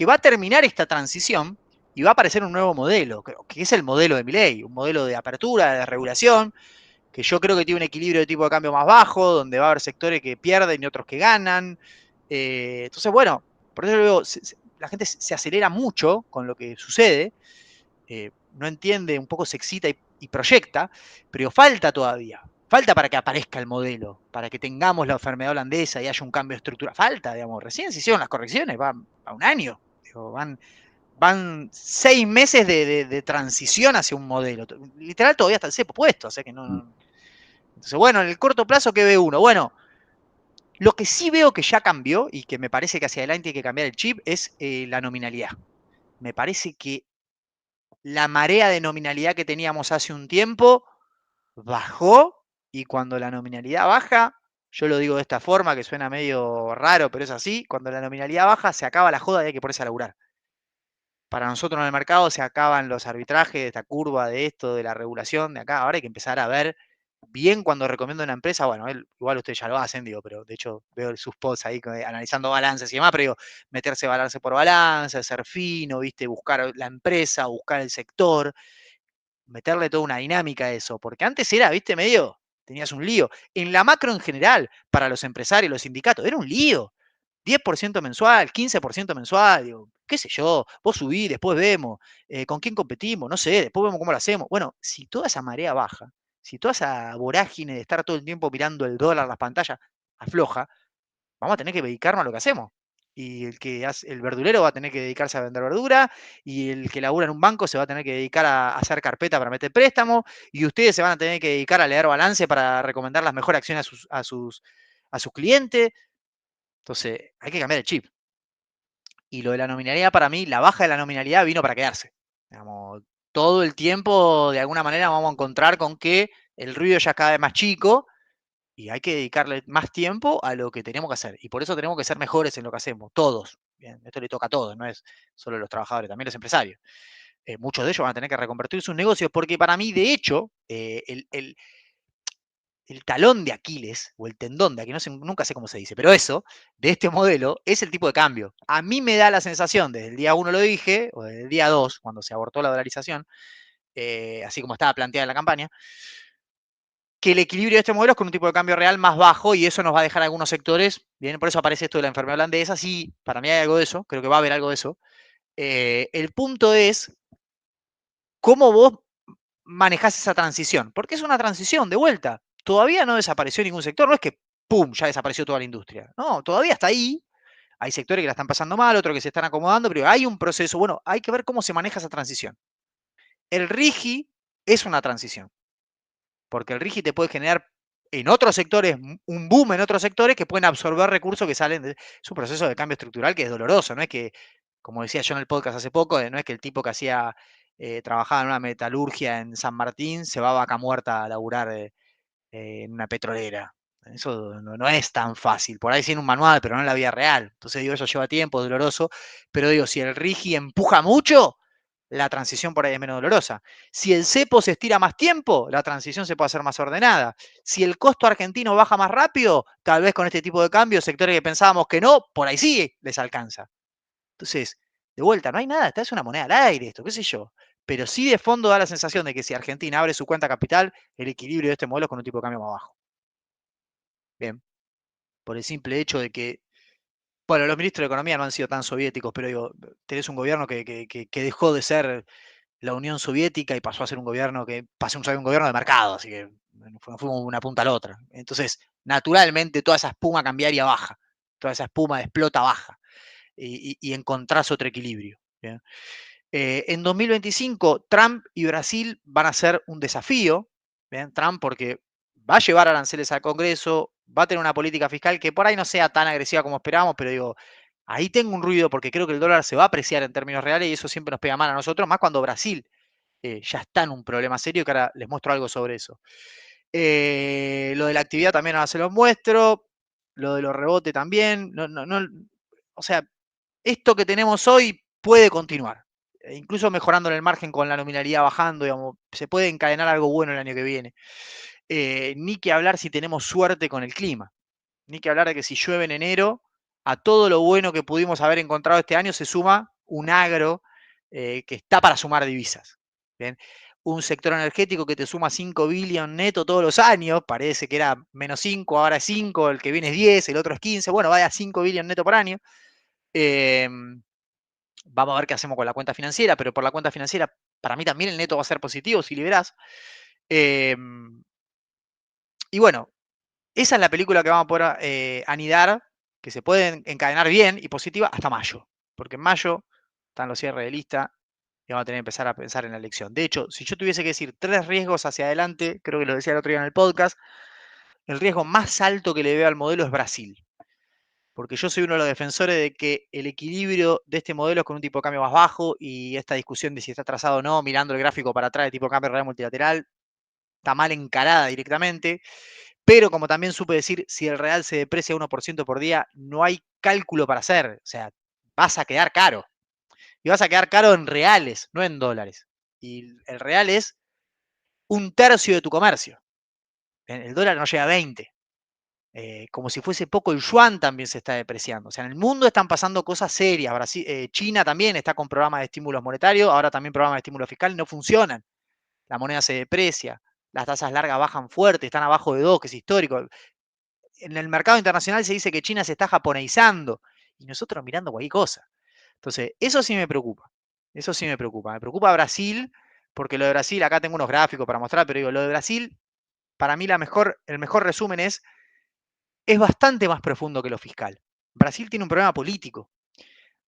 va a terminar esta transición y va a aparecer un nuevo modelo, que es el modelo de Milei, un modelo de apertura, de regulación, que yo creo que tiene un equilibrio de tipo de cambio más bajo, donde va a haber sectores que pierden y otros que ganan. Entonces, bueno, por eso digo, la gente se acelera mucho con lo que sucede. No entiende, un poco se excita y proyecta, pero falta todavía. Falta para que aparezca el modelo, para que tengamos la enfermedad holandesa y haya un cambio de estructura. Falta, digamos, recién se hicieron las correcciones, va a un año. Digo, van 6 meses de transición hacia un modelo. Literal todavía está el cepo puesto, o sea que no. Entonces, bueno, en el corto plazo, ¿qué ve uno? Bueno, Lo que sí veo que ya cambió y que me parece que hacia adelante hay que cambiar el chip es la nominalidad. Me parece que la marea de nominalidad que teníamos hace un tiempo bajó, y cuando la nominalidad baja, yo lo digo de esta forma que suena medio raro, pero es así, cuando la nominalidad baja se acaba la joda y hay que ponerse a laburar. Para nosotros en el mercado se acaban los arbitrajes de esta curva, de esto, de la regulación de acá. Ahora hay que empezar a ver bien cuando recomiendo una empresa. Bueno, igual ustedes ya lo hacen, digo, pero de hecho veo sus posts ahí analizando balances y demás, pero digo, meterse balance por balance, ser fino, ¿viste? Buscar la empresa, buscar el sector, meterle toda una dinámica a eso, porque antes era, ¿viste? Medio, tenías un lío. En la macro en general, para los empresarios, los sindicatos, era un lío. 10% mensual, 15% mensual, digo, qué sé yo, vos subí, después vemos, con quién competimos, no sé, después vemos cómo lo hacemos. Bueno, si toda esa marea baja, si toda esa vorágine de estar todo el tiempo mirando el dólar, las pantallas, afloja, vamos a tener que dedicarnos a lo que hacemos. Y el verdulero va a tener que dedicarse a vender verdura, y el que labura en un banco se va a tener que dedicar a hacer carpeta para meter préstamo, y ustedes se van a tener que dedicar a leer balance para recomendar las mejores acciones a sus clientes. Entonces, hay que cambiar el chip. Y lo de la nominalidad, para mí, la baja de la nominalidad vino para quedarse. Digamos, todo el tiempo, de alguna manera, vamos a encontrar con que el ruido ya es cada vez más chico y hay que dedicarle más tiempo a lo que tenemos que hacer. Y por eso tenemos que ser mejores en lo que hacemos, todos. Bien, esto le toca a todos, no es solo a los trabajadores, también a los empresarios. Muchos de ellos van a tener que reconvertir sus negocios porque para mí, de hecho, el talón de Aquiles, o el tendón de Aquiles, nunca sé cómo se dice, pero eso, de este modelo, es el tipo de cambio. A mí me da la sensación, desde el día 1 lo dije, o desde el día 2, cuando se abortó la dolarización, así como estaba planteada en la campaña, que el equilibrio de este modelo es con un tipo de cambio real más bajo, y eso nos va a dejar algunos sectores, bien, por eso aparece esto de la enfermedad holandesa, sí, para mí hay algo de eso, creo que va a haber algo de eso. El punto es cómo vos manejás esa transición, porque es una transición, de vuelta. Todavía no desapareció ningún sector, no es que, ¡pum!, ya desapareció toda la industria. No, todavía está ahí. Hay sectores que la están pasando mal, otros que se están acomodando, pero hay un proceso. Bueno, hay que ver cómo se maneja esa transición. El RIGI es una transición, porque el RIGI te puede generar en otros sectores un boom en otros sectores que pueden absorber recursos que salen de... Es un proceso de cambio estructural que es doloroso, no es que, como decía yo en el podcast hace poco, no es que el tipo que trabajaba en una metalurgia en San Martín se va a Vaca Muerta a laburar en una petrolera. Eso no es tan fácil. Por ahí sí en un manual, pero no en la vida real. Entonces digo, eso lleva tiempo, es doloroso. Pero digo, si el RIGI empuja mucho, la transición por ahí es menos dolorosa. Si el cepo se estira más tiempo, la transición se puede hacer más ordenada. Si el costo argentino baja más rápido, tal vez con este tipo de cambios, sectores que pensábamos que no, por ahí sí les alcanza. Entonces, de vuelta, no hay nada, esta es una moneda al aire, esto, qué sé yo. Pero sí de fondo da la sensación de que si Argentina abre su cuenta capital, el equilibrio de este modelo es con un tipo de cambio más bajo. Bien, por el simple hecho de que, bueno, los ministros de Economía no han sido tan soviéticos, pero digo, tenés un gobierno que dejó de ser la Unión Soviética y pasó a ser un gobierno que pasó a ser un gobierno de mercado, así que no fuimos una punta a la otra. Entonces, naturalmente, toda esa espuma cambiaria baja, toda esa espuma de explota baja, y encontrás otro equilibrio. ¿Bien? En 2025, Trump y Brasil van a ser un desafío. ¿Bien? Trump porque va a llevar aranceles al Congreso, va a tener una política fiscal que por ahí no sea tan agresiva como esperábamos, pero digo, ahí tengo un ruido porque creo que el dólar se va a apreciar en términos reales y eso siempre nos pega mal a nosotros, más cuando Brasil ya está en un problema serio, que ahora les muestro algo sobre eso. Lo de la actividad también ahora se los muestro, lo de los rebotes también, o sea, esto que tenemos hoy puede continuar, incluso mejorando en el margen con la nominalidad bajando, digamos, se puede encadenar algo bueno el año que viene. Ni que hablar si tenemos suerte con el clima, ni que hablar de que si llueve en enero, a todo lo bueno que pudimos haber encontrado este año se suma un agro que está para sumar divisas. ¿Bien? Un sector energético que te suma 5 billion neto todos los años, parece que era menos 5, ahora es 5, el que viene es 10, el otro es 15, bueno, vaya a 5 billion neto por año. Vamos a ver qué hacemos con la cuenta financiera, pero por la cuenta financiera, para mí también el neto va a ser positivo si liberás. Y bueno, esa es la película que vamos a poder anidar, que se puede encadenar bien y positiva hasta mayo, porque en mayo están los cierres de lista y vamos a tener que empezar a pensar en la elección. De hecho, si yo tuviese que decir 3 riesgos hacia adelante, creo que lo decía el otro día en el podcast, el riesgo más alto que le veo al modelo es Brasil. porque yo soy uno de los defensores de que el equilibrio de este modelo es con un tipo de cambio más bajo, y esta discusión de si está trazado o no, mirando el gráfico para atrás de tipo de cambio real multilateral, está mal encarada directamente. Pero como también supe decir, si el real se deprecia 1% por día, no hay cálculo para hacer. O sea, vas a quedar caro. Y vas a quedar caro en reales, no en dólares. Y el real es un tercio de tu comercio. El dólar no llega a 20. Como si fuese poco, el yuan también se está depreciando. O sea, en el mundo están pasando cosas serias. Brasil, China también está con programas de estímulos monetarios, ahora también programas de estímulo fiscal, no funcionan. La moneda se deprecia, las tasas largas bajan fuerte, están abajo de 2, que es histórico. En el mercado internacional se dice que China se está japoneizando y nosotros mirando cualquier cosa. Entonces, eso sí me preocupa. Eso sí me preocupa. Me preocupa Brasil, porque lo de Brasil, acá tengo unos gráficos para mostrar, pero digo, lo de Brasil, para mí el mejor resumen es bastante más profundo que lo fiscal. Brasil tiene un problema político.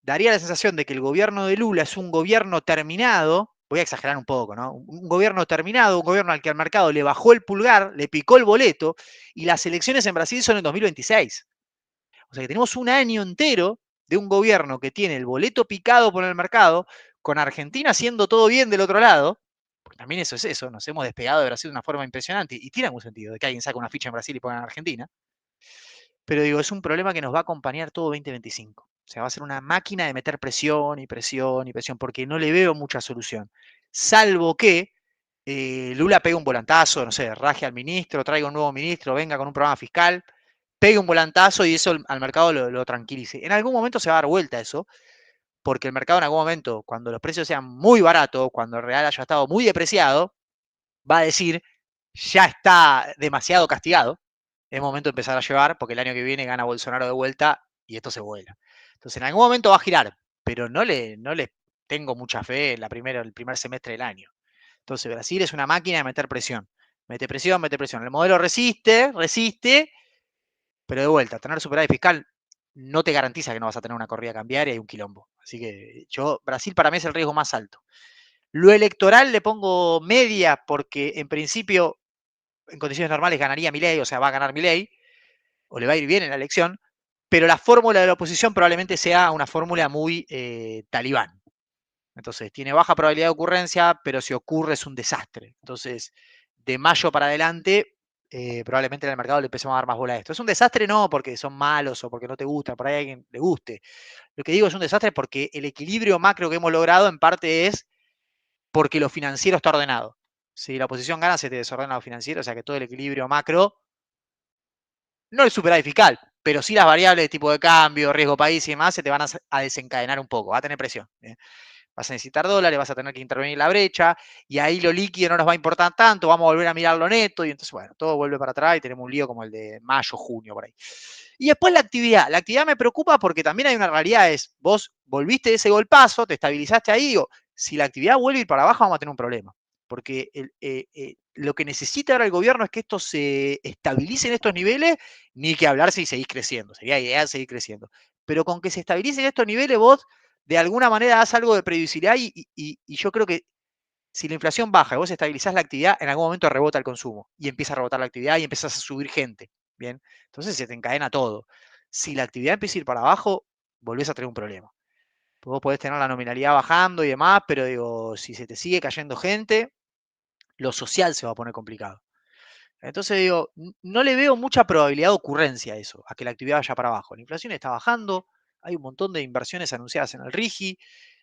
Daría la sensación de que el gobierno de Lula es un gobierno terminado, voy a exagerar un poco, ¿no? Un gobierno terminado, un gobierno al que al mercado le bajó el pulgar, le picó el boleto, y las elecciones en Brasil son en 2026. O sea que tenemos un año entero de un gobierno que tiene el boleto picado por el mercado, con Argentina haciendo todo bien del otro lado, porque también eso es eso, nos hemos despegado de Brasil de una forma impresionante, y tiene algún sentido de que alguien saque una ficha en Brasil y ponga en Argentina. Pero digo, es un problema que nos va a acompañar todo 2025. O sea, va a ser una máquina de meter presión y presión y presión, porque no le veo mucha solución. Salvo que Lula pegue un volantazo, no sé, raje al ministro, traiga un nuevo ministro, venga con un programa fiscal, pegue un volantazo y eso al mercado lo tranquilice. En algún momento se va a dar vuelta eso, porque el mercado en algún momento, cuando los precios sean muy baratos, cuando el real haya estado muy depreciado, va a decir, ya está demasiado castigado, es momento de empezar a llevar, porque el año que viene gana Bolsonaro de vuelta y esto se vuela. Entonces, en algún momento va a girar, pero no le tengo mucha fe en el primer semestre del año. Entonces, Brasil es una máquina de meter presión. Mete presión, mete presión. El modelo resiste, pero de vuelta, tener superávit fiscal no te garantiza que no vas a tener una corrida cambiaria y un quilombo. Así que Brasil para mí es el riesgo más alto. Lo electoral le pongo media, porque en principio, en condiciones normales, ganaría Milei, o sea, va a ganar Milei, o le va a ir bien en la elección, pero la fórmula de la oposición probablemente sea una fórmula muy talibán. Entonces, tiene baja probabilidad de ocurrencia, pero si ocurre es un desastre. Entonces, de mayo para adelante, probablemente en el mercado le empecemos a dar más bola a esto. Es un desastre no porque son malos o porque no te gustan, por ahí a alguien le guste. Lo que digo es un desastre porque el equilibrio macro que hemos logrado en parte es porque lo financiero está ordenado. Si la oposición gana, se te desordena lo financiero, o sea que todo el equilibrio macro, no el superávit fiscal, pero sí las variables de tipo de cambio, riesgo país y demás, se te van a desencadenar un poco, va a tener presión. Vas a necesitar dólares, vas a tener que intervenir la brecha, y ahí lo líquido no nos va a importar tanto, vamos a volver a mirar lo neto, y entonces, bueno, todo vuelve para atrás y tenemos un lío como el de mayo, junio, por ahí. Y después la actividad me preocupa porque también hay una realidad, es, vos volviste de ese golpazo, te estabilizaste ahí, digo, si la actividad vuelve a ir para abajo vamos a tener un problema, porque lo que necesita ahora el gobierno es que esto se estabilice en estos niveles, ni que hablar si seguís creciendo, sería ideal seguir creciendo, pero con que se estabilicen estos niveles vos de alguna manera das algo de previsibilidad, y yo creo que si la inflación baja y vos estabilizás la actividad, en algún momento rebota el consumo y empieza a rebotar la actividad y empezás a subir gente. Bien, entonces se te encadena todo. Si la actividad empieza a ir para abajo, volvés a tener un problema. Vos podés tener la nominalidad bajando y demás, pero digo, si se te sigue cayendo gente, lo social se va a poner complicado. Entonces digo, no le veo mucha probabilidad de ocurrencia a eso, a que la actividad vaya para abajo. La inflación está bajando, hay un montón de inversiones anunciadas en el RIGI,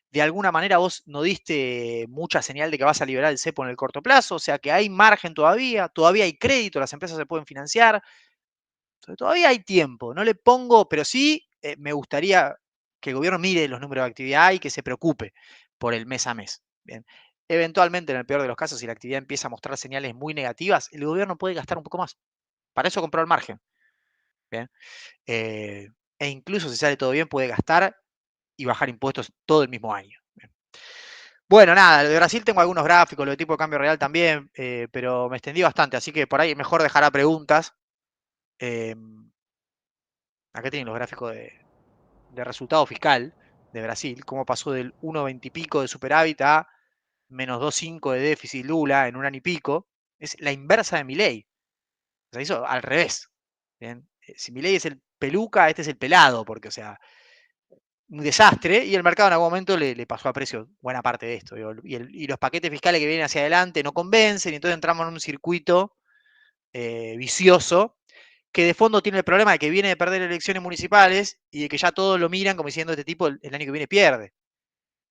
de alguna manera vos no diste mucha señal de que vas a liberar el cepo en el corto plazo, o sea que hay margen todavía hay crédito, las empresas se pueden financiar, todavía hay tiempo, no le pongo, pero sí me gustaría que el gobierno mire los números de actividad y que se preocupe por el mes a mes. Bien. Eventualmente, en el peor de los casos, si la actividad empieza a mostrar señales muy negativas, el gobierno puede gastar un poco más. Para eso compró el margen. Bien. E incluso si sale todo bien, puede gastar y bajar impuestos todo el mismo año. Bien. Bueno, nada, lo de Brasil tengo algunos gráficos, lo de tipo de cambio real también, pero me extendí bastante, así que por ahí mejor dejará preguntas. Acá tienen los gráficos de resultado fiscal de Brasil, cómo pasó del 1,20 y pico de superávit a menos 2,5 de déficit Lula en un año y pico. Es la inversa de Milei. O sea, hizo al revés. ¿Bien? Si Milei es el peluca, este es el pelado, porque, o sea, un desastre, y el mercado en algún momento le pasó a precio buena parte de esto. Digo, y los paquetes fiscales que vienen hacia adelante no convencen, y entonces entramos en un circuito vicioso, que de fondo tiene el problema de que viene de perder elecciones municipales y de que ya todos lo miran como diciendo este tipo el año que viene pierde.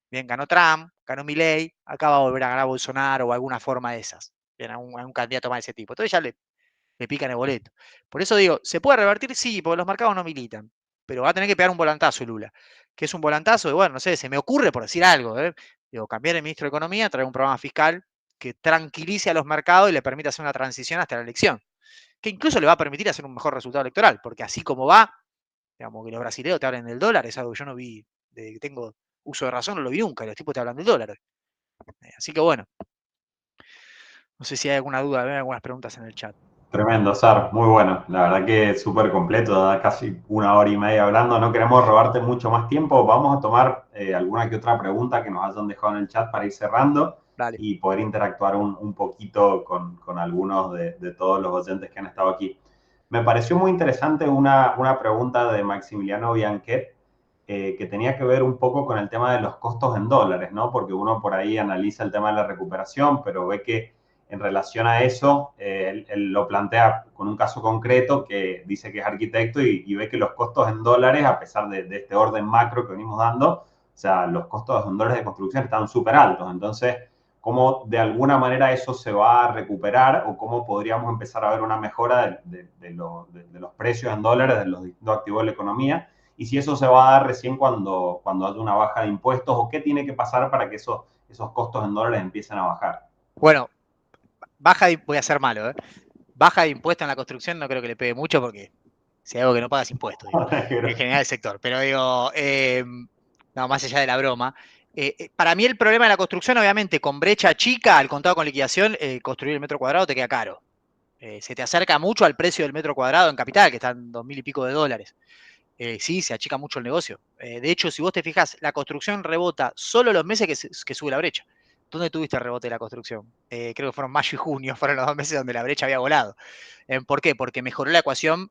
Bien, ganó Trump, ganó Milei, acá va a volver a ganar Bolsonaro o alguna forma de esas. Bien, a un candidato más de ese tipo. Entonces ya le pican el boleto. Por eso digo, ¿se puede revertir? Sí, porque los mercados no militan. Pero va a tener que pegar un volantazo Lula. Que es un volantazo de, bueno, no sé, se me ocurre por decir algo. Digo, cambiar el ministro de Economía, traer un programa fiscal que tranquilice a los mercados y le permita hacer una transición hasta la elección. Que incluso le va a permitir hacer un mejor resultado electoral. Porque así como va, digamos, que los brasileños te hablen del dólar, es algo que yo no vi, desde que tengo uso de razón, no lo vi nunca. Los tipos te hablan del dólar hoy. Así que bueno, no sé si hay alguna duda, hay algunas preguntas en el chat. Tremendo, Sar, muy bueno. La verdad que es súper completo, da casi 1 hora y media hablando. No queremos robarte mucho más tiempo. Vamos a tomar alguna que otra pregunta que nos hayan dejado en el chat para ir cerrando Dale. y poder interactuar un poquito con algunos de todos los oyentes que han estado aquí. Me pareció muy interesante una pregunta de Maximiliano Bianquet que tenía que ver un poco con el tema de los costos en dólares, ¿no? Porque uno por ahí analiza el tema de la recuperación, pero ve que en relación a eso, él lo plantea con un caso concreto que dice que es arquitecto y ve que los costos en dólares, a pesar de este orden macro que venimos dando, o sea, los costos en dólares de construcción están súper altos. Entonces, ¿cómo de alguna manera eso se va a recuperar o cómo podríamos empezar a ver una mejora de los precios en dólares de los distintos activos de la economía? Y si eso se va a dar recién cuando haya una baja de impuestos o qué tiene que pasar para que esos costos en dólares empiecen a bajar. Bueno, voy a ser malo, baja de impuesto en la construcción no creo que le pegue mucho porque si hay algo que no pagas impuestos, digo, en general el sector. Pero digo, no, más allá de la broma. Para mí el problema de la construcción, obviamente, con brecha chica, al contado con liquidación, construir el metro cuadrado te queda caro. Se te acerca mucho al precio del metro cuadrado en capital, que están 2.000 y pico de dólares. Sí, se achica mucho el negocio. De hecho, si vos te fijas, la construcción rebota solo los meses que sube la brecha. ¿Dónde tuviste el rebote de la construcción? Creo que fueron mayo y junio, fueron los 2 meses donde la brecha había volado. ¿Por qué? Porque mejoró la ecuación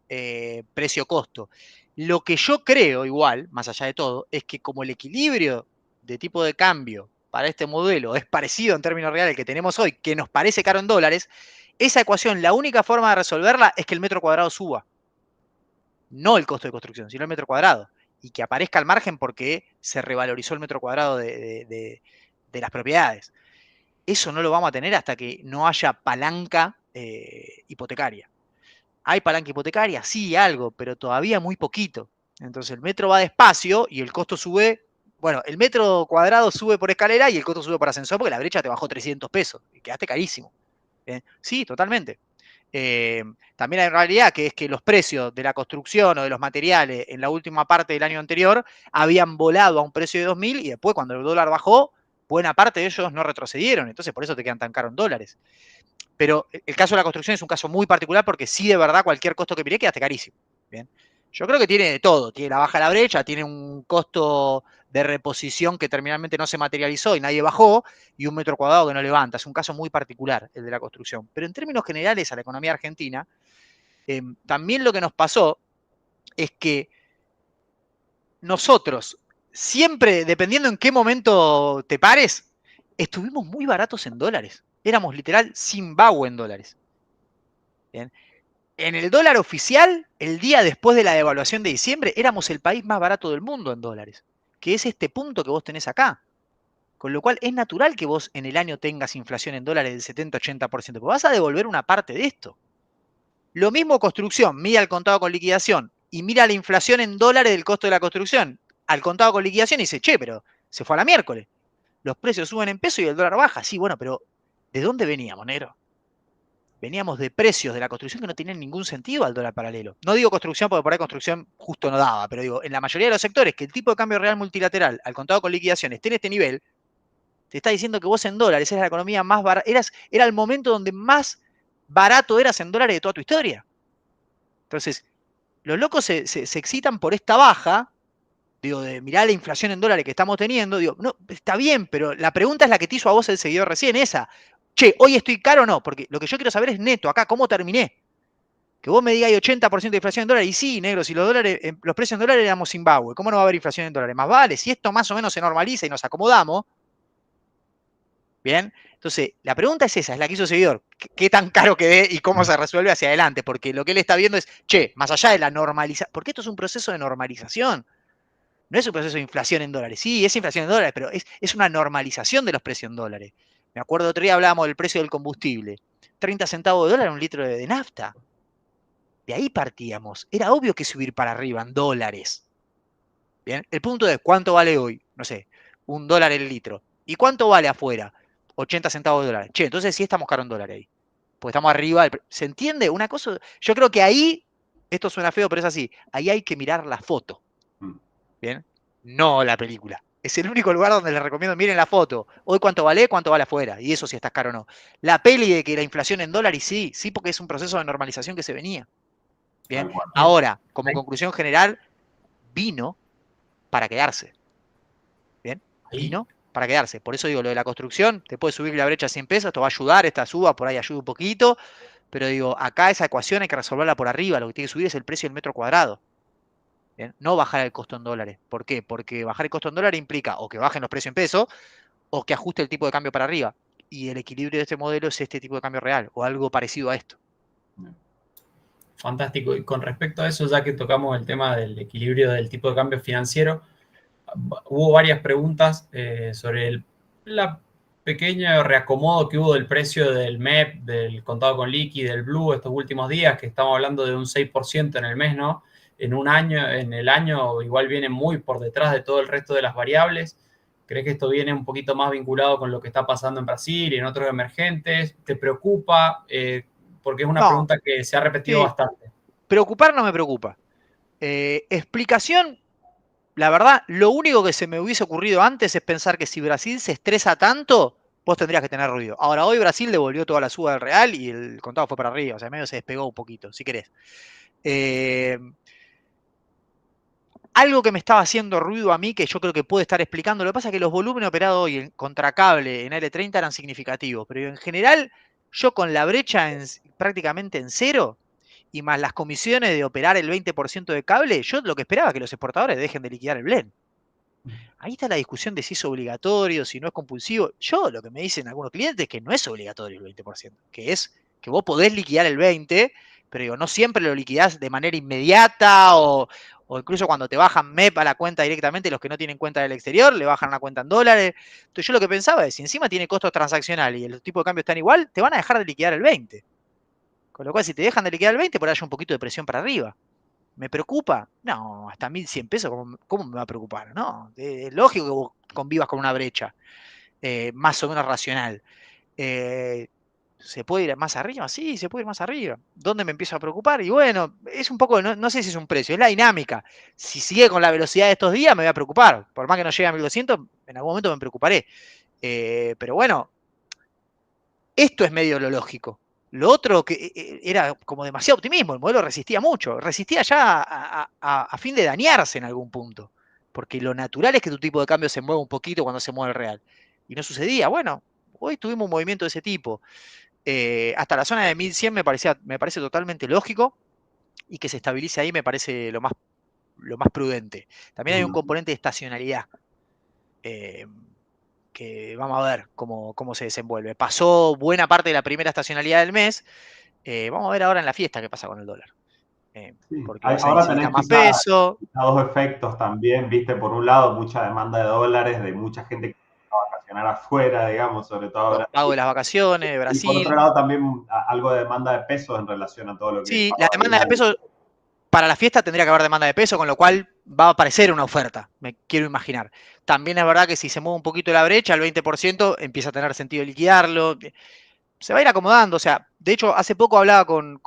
precio-costo. Lo que yo creo, igual, más allá de todo, es que como el equilibrio de tipo de cambio para este modelo es parecido en términos reales al que tenemos hoy, que nos parece caro en dólares, esa ecuación, la única forma de resolverla es que el metro cuadrado suba. No el costo de construcción, sino el metro cuadrado. Y que aparezca al margen porque se revalorizó el metro cuadrado de las propiedades. Eso no lo vamos a tener hasta que no haya palanca hipotecaria. ¿Hay palanca hipotecaria? Sí, algo, pero todavía muy poquito. Entonces el metro va despacio y el costo sube. Bueno, el metro cuadrado sube por escalera y el costo sube por ascensor porque la brecha te bajó 300 pesos y quedaste carísimo. Sí, totalmente. También hay realidad que es que los precios de la construcción o de los materiales en la última parte del año anterior habían volado a un precio de 2.000 y después cuando el dólar bajó, buena parte de ellos no retrocedieron. Entonces por eso te quedan tan caros en dólares. Pero el caso de la construcción es un caso muy particular porque sí, de verdad, cualquier costo que miré quedaste carísimo. Bien. Yo creo que tiene de todo. Tiene la baja de la brecha, tiene un costo de reposición que terminalmente no se materializó y nadie bajó, y un metro cuadrado que no levanta. Es un caso muy particular el de la construcción. Pero en términos generales a la economía argentina, también lo que nos pasó es que nosotros, siempre, dependiendo en qué momento te pares, estuvimos muy baratos en dólares. Éramos literal Zimbabue en dólares. Bien. En el dólar oficial, el día después de la devaluación de diciembre, éramos el país más barato del mundo en dólares, que es este punto que vos tenés acá. Con lo cual es natural que vos en el año tengas inflación en dólares del 70-80%, porque vas a devolver una parte de esto. Lo mismo construcción, mira el contado con liquidación y mira la inflación en dólares del costo de la construcción al contado con liquidación y dice, che, pero se fue a la miércoles. Los precios suben en peso y el dólar baja. Sí, bueno, pero ¿de dónde veníamos, negro? Veníamos de precios de la construcción que no tenían ningún sentido al dólar paralelo. No digo construcción porque por ahí construcción justo no daba, pero digo, en la mayoría de los sectores que el tipo de cambio real multilateral al contado con liquidación esté en este nivel, te está diciendo que vos en dólares eras la economía más barata, era el momento donde más barato eras en dólares de toda tu historia. Entonces, los locos se excitan por esta baja, digo, de mirar la inflación en dólares que estamos teniendo, digo, no, está bien, pero la pregunta es la que te hizo a vos el seguidor recién, esa. Che, ¿hoy estoy caro o no? Porque lo que yo quiero saber es neto, acá, ¿cómo terminé? Que vos me digas hay 80% de inflación en dólares, y sí, negro, si los precios en dólares éramos Zimbabue, ¿cómo no va a haber inflación en dólares? Más vale, si esto más o menos se normaliza y nos acomodamos, ¿bien? Entonces, la pregunta es esa, es la que hizo el seguidor. ¿Qué tan caro quedé y cómo se resuelve hacia adelante? Porque lo que él está viendo es, che, más allá de la normalización, porque esto es un proceso de normalización, no es un proceso de inflación en dólares. Sí, es inflación en dólares, pero es una normalización de los precios en dólares. Me acuerdo otro día hablábamos del precio del combustible. 30 centavos de dólar un litro de nafta. De ahí partíamos. Era obvio que subir para arriba en dólares. Bien, el punto es, ¿cuánto vale hoy? No sé, $1 el litro. ¿Y cuánto vale afuera? 80 centavos de dólar. Che, entonces sí estamos caros en dólares ahí. Porque estamos arriba. ¿Se entiende? Una cosa. Yo creo que ahí, esto suena feo, pero es así. Ahí hay que mirar la foto. Bien. No la película. Es el único lugar donde les recomiendo, miren la foto. Hoy cuánto vale afuera. Y eso si estás caro o no. La peli de que la inflación en dólares, sí, porque es un proceso de normalización que se venía. Bien. Ahora, como conclusión general, vino para quedarse. Bien. Vino para quedarse. Por eso digo, lo de la construcción, te puede subir la brecha a 100 pesos, esto va a ayudar, esta suba por ahí ayuda un poquito. Pero digo, acá esa ecuación hay que resolverla por arriba. Lo que tiene que subir es el precio del metro cuadrado. ¿Bien? No bajar el costo en dólares. ¿Por qué? Porque bajar el costo en dólares implica o que bajen los precios en pesos o que ajuste el tipo de cambio para arriba. Y el equilibrio de este modelo es este tipo de cambio real o algo parecido a esto. Fantástico. Y con respecto a eso, ya que tocamos el tema del equilibrio del tipo de cambio financiero, hubo varias preguntas sobre el pequeño reacomodo que hubo del precio del MEP, del contado con liqui, del Blue estos últimos días, que estamos hablando de un 6% en el mes, ¿no? En el año igual viene muy por detrás de todo el resto de las variables. ¿Crees que esto viene un poquito más vinculado con lo que está pasando en Brasil y en otros emergentes? ¿Te preocupa? Porque es una pregunta que se ha repetido bastante. Preocupar no me preocupa. Explicación, la verdad, lo único que se me hubiese ocurrido antes es pensar que si Brasil se estresa tanto, vos tendrías que tener ruido. Ahora, hoy Brasil devolvió toda la suba del real y el contado fue para arriba, o sea, medio se despegó un poquito, si querés. Algo que me estaba haciendo ruido a mí, que yo creo que puede estar explicando, lo que pasa es que los volúmenes operados hoy en contracable en L30 eran significativos, pero en general, yo con la brecha prácticamente en cero, y más las comisiones de operar el 20% de cable, yo lo que esperaba es que los exportadores dejen de liquidar el blend. Ahí está la discusión de si es obligatorio, si no es compulsivo. Yo lo que me dicen algunos clientes es que no es obligatorio el 20%, que es que vos podés liquidar el 20%, pero digo, no siempre lo liquidás de manera inmediata o incluso cuando te bajan MEP a la cuenta directamente, los que no tienen cuenta del exterior, le bajan una cuenta en dólares. Entonces yo lo que pensaba es, si encima tiene costos transaccionales y el tipo de cambio están igual, te van a dejar de liquidar el 20%. Con lo cual, si te dejan de liquidar el 20%, por ahí hay un poquito de presión para arriba. ¿Me preocupa? No, hasta 1.100 pesos, ¿cómo me va a preocupar? No, es lógico que vos convivas con una brecha más o menos racional. ¿Se puede ir más arriba? Sí, se puede ir más arriba. ¿Dónde me empiezo a preocupar? Y bueno, es un poco, no sé si es un precio, es la dinámica. Si sigue con la velocidad de estos días, me voy a preocupar. Por más que no llegue a 1.200, en algún momento me preocuparé. Pero bueno, esto es medio lo lógico. Lo otro que era como demasiado optimismo, el modelo resistía mucho, resistía ya a fin de dañarse en algún punto, porque lo natural es que tu tipo de cambio se mueva un poquito cuando se mueve el real. Y no sucedía. Bueno, hoy tuvimos un movimiento de ese tipo. Hasta la zona de 1.100 me parece totalmente lógico y que se estabilice ahí me parece lo más prudente. También hay un componente de estacionalidad. Que vamos a ver cómo se desenvuelve. Pasó buena parte de la primera estacionalidad del mes. Vamos a ver ahora en la fiesta qué pasa con el dólar. Porque se ahora necesita tenés más peso. dos efectos también, viste, por un lado mucha demanda de dólares, de mucha gente que va a vacacionar afuera, digamos, sobre todo ahora. Los pagos de las vacaciones, Y por Brasil. otro lado también algo de demanda de pesos en relación a todo lo que... Sí, la demanda de peso, para la fiesta tendría que haber demanda de peso, con lo cual va a aparecer una oferta, me quiero imaginar. También es verdad que si se mueve un poquito la brecha, el 20% empieza a tener sentido liquidarlo. Se va a ir acomodando, o sea, de hecho, hace poco hablaba con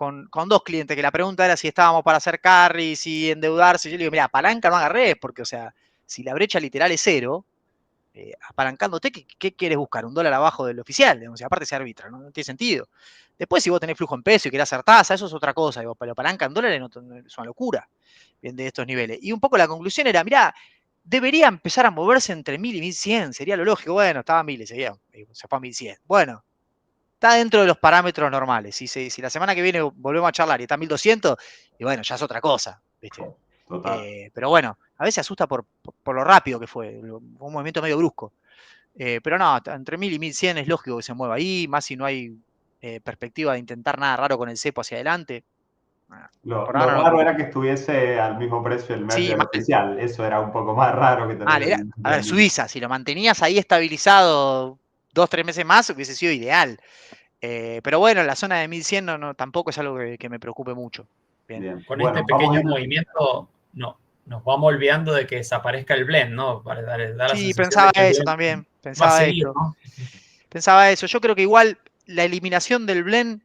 dos clientes, que la pregunta era si estábamos para hacer carry, si endeudarse. Yo le digo, mira, palanca no agarré, porque, o sea, si la brecha literal es cero, apalancándote, ¿qué quieres buscar? Un dólar abajo del oficial, digamos, y aparte se arbitra, ¿no? No tiene sentido. Después, si vos tenés flujo en peso y querés hacer tasa, eso es otra cosa, digo, pero palanca en dólares no, es una locura, bien, de estos niveles. Y un poco la conclusión era, mirá, debería empezar a moverse entre 1.000 y 1.100, sería lo lógico. Bueno, estaba a 1.000 y seguía, se fue a 1.100. Bueno, está dentro de los parámetros normales. Si la semana que viene volvemos a charlar y está 1200, y bueno, ya es otra cosa, ¿viste? Total. Pero bueno, a veces asusta por lo rápido que fue un movimiento medio brusco. Pero no, entre 1000 y 1100 es lógico que se mueva ahí, más si no hay perspectiva de intentar nada raro con el cepo hacia adelante. Lo Por ahora no me raro era preocupa. que estuviese al mismo precio el Sí, merger mal. oficial. Eso era un poco más raro que tener A ver, el Suiza, si lo mantenías ahí estabilizado 2-3 meses más, hubiese sido ideal. Pero bueno, la zona de 1100 tampoco es algo que me preocupe mucho. Bien. Bien. Con Bueno, este vamos a pequeño ir. movimiento, no, nos vamos olvidando de que desaparezca el blend, ¿no? Para dar la Sí, sensación de pensaba que el eso blend también. va a Pensaba seguir, eso. ¿no? Pensaba eso. Yo creo que igual la eliminación del blend,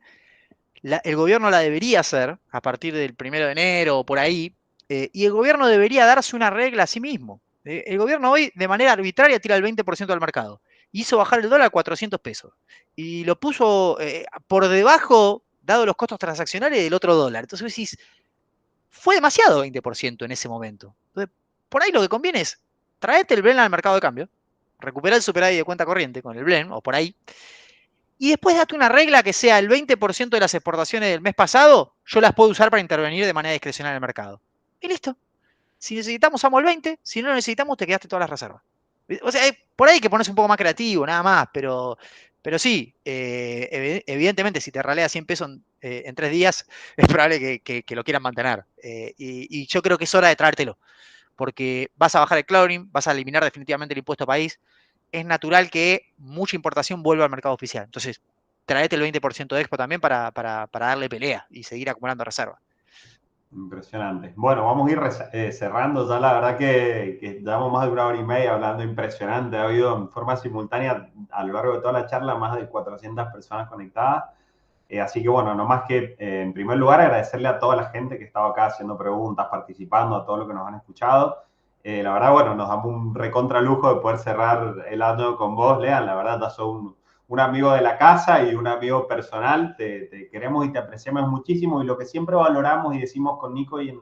el gobierno la debería hacer a partir del 1 de enero o por ahí, y el gobierno debería darse una regla a sí mismo. El gobierno hoy, de manera arbitraria, tira el 20% del mercado. Hizo bajar el dólar a 400 pesos. Y lo puso por debajo, dado los costos transaccionales, del otro dólar. Entonces vos decís, fue demasiado 20% en ese momento. Entonces, por ahí lo que conviene es traerte el blend al mercado de cambio, recuperar el superávit de cuenta corriente con el blend, o por ahí, y después date una regla que sea el 20% de las exportaciones del mes pasado, yo las puedo usar para intervenir de manera discrecional en el mercado. Y listo. Si necesitamos, usamos el 20, si no lo necesitamos, te quedaste todas las reservas. O sea, por ahí hay que ponerse un poco más creativo, nada más, pero sí, evidentemente, si te ralea 100 pesos en 3 días, es probable que lo quieran mantener. Y yo creo que es hora de traértelo, porque vas a bajar el clearing, vas a eliminar definitivamente el impuesto país, es natural que mucha importación vuelva al mercado oficial. Entonces, traete el 20% de expo también para darle pelea y seguir acumulando reservas. Impresionante. Bueno, vamos a ir cerrando ya. La verdad que llevamos más de 1 hora y media hablando. Impresionante. Ha habido en forma simultánea a lo largo de toda la charla más de 400 personas conectadas. Así que bueno, no más que en primer lugar agradecerle a toda la gente que estaba acá haciendo preguntas, participando, a todos los que nos han escuchado. La verdad, bueno, nos damos un recontra lujo de poder cerrar el año con vos, Lean. La verdad, ya sos un amigo de la casa y un amigo personal. Te queremos y te apreciamos muchísimo. Y lo que siempre valoramos y decimos con Nico y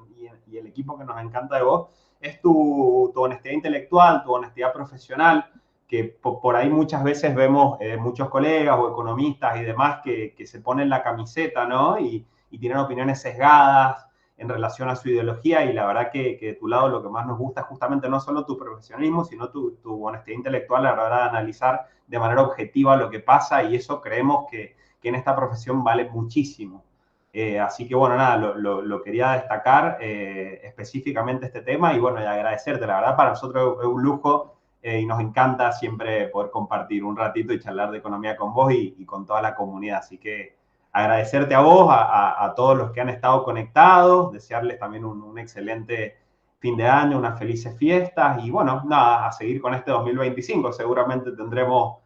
el equipo que nos encanta de vos es tu honestidad intelectual, tu honestidad profesional, que por ahí muchas veces vemos muchos colegas o economistas y demás que se ponen la camiseta, ¿no? Y tienen opiniones sesgadas en relación a su ideología, y la verdad que de tu lado lo que más nos gusta es justamente no solo tu profesionalismo, sino tu honestidad intelectual a la hora de analizar de manera objetiva lo que pasa, y eso creemos que en esta profesión vale muchísimo. Así que bueno, nada, lo quería destacar específicamente este tema, y bueno, y agradecerte. La verdad, para nosotros es un lujo y nos encanta siempre poder compartir un ratito y charlar de economía con vos y con toda la comunidad. Así que agradecerte a vos, a todos los que han estado conectados, desearles también un excelente fin de año, unas felices fiestas, y bueno, nada, a seguir con este 2025. Seguramente tendremos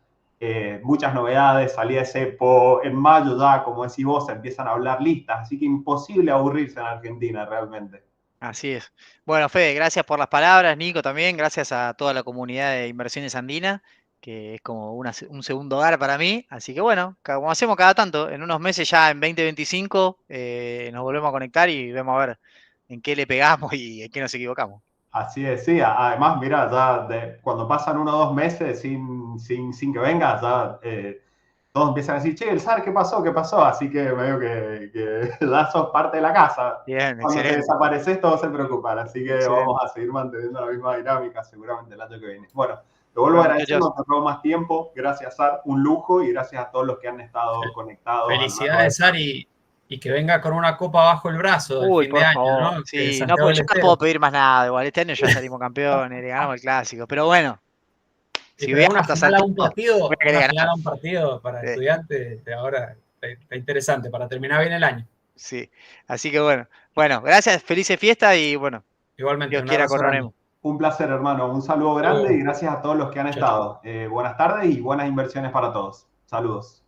muchas novedades, salida de cepo, en mayo ya, como decís vos, se empiezan a hablar listas, así que imposible aburrirse en Argentina realmente. Así es. Bueno, Fede, gracias por las palabras, Nico también, gracias a toda la comunidad de Inversiones Andina, que es como un segundo hogar para mí. Así que bueno, como hacemos cada tanto, en unos meses ya en 2025 nos volvemos a conectar y vemos a ver en qué le pegamos y en qué nos equivocamos. Así es, sí. Además, mira, ya cuando pasan 1 o 2 meses sin que vengas, ya todos empiezan a decir, che, el SAR, ¿qué pasó? ¿Qué pasó? Así que medio que ya sos parte de la casa. Bien, Cuando te excelente. desapareces, todos se preocupan. Así que Excelente. vamos a seguir manteniendo la misma dinámica seguramente el año que viene. Bueno, te vuelvo a Bueno, agradecer, muchachos, no te robo más tiempo. Gracias, SAR, un lujo, y gracias a todos los que han estado conectados a lo largo de Felicidades, Ari, y que venga con una copa bajo el brazo del uy, fin de por año, favor. ¿no? Que Sí, no, Santiago porque del yo no Estero. puedo pedir más nada. Igual este año ya salimos campeones, le ganamos el clásico. Pero bueno, si Pero viajo a estas alturas, voy a querer una final ganar. a un partido para Sí, estudiantes, de ahora está interesante para terminar bien el año. sí. Así que bueno. Bueno, gracias, felices fiestas y bueno, Igualmente, Dios un quiera abrazo grande. coronemos. Un placer, hermano. Un saludo Hasta grande y luego. gracias a todos los que han Chao, chao. estado. Buenas tardes y buenas inversiones para todos. Saludos.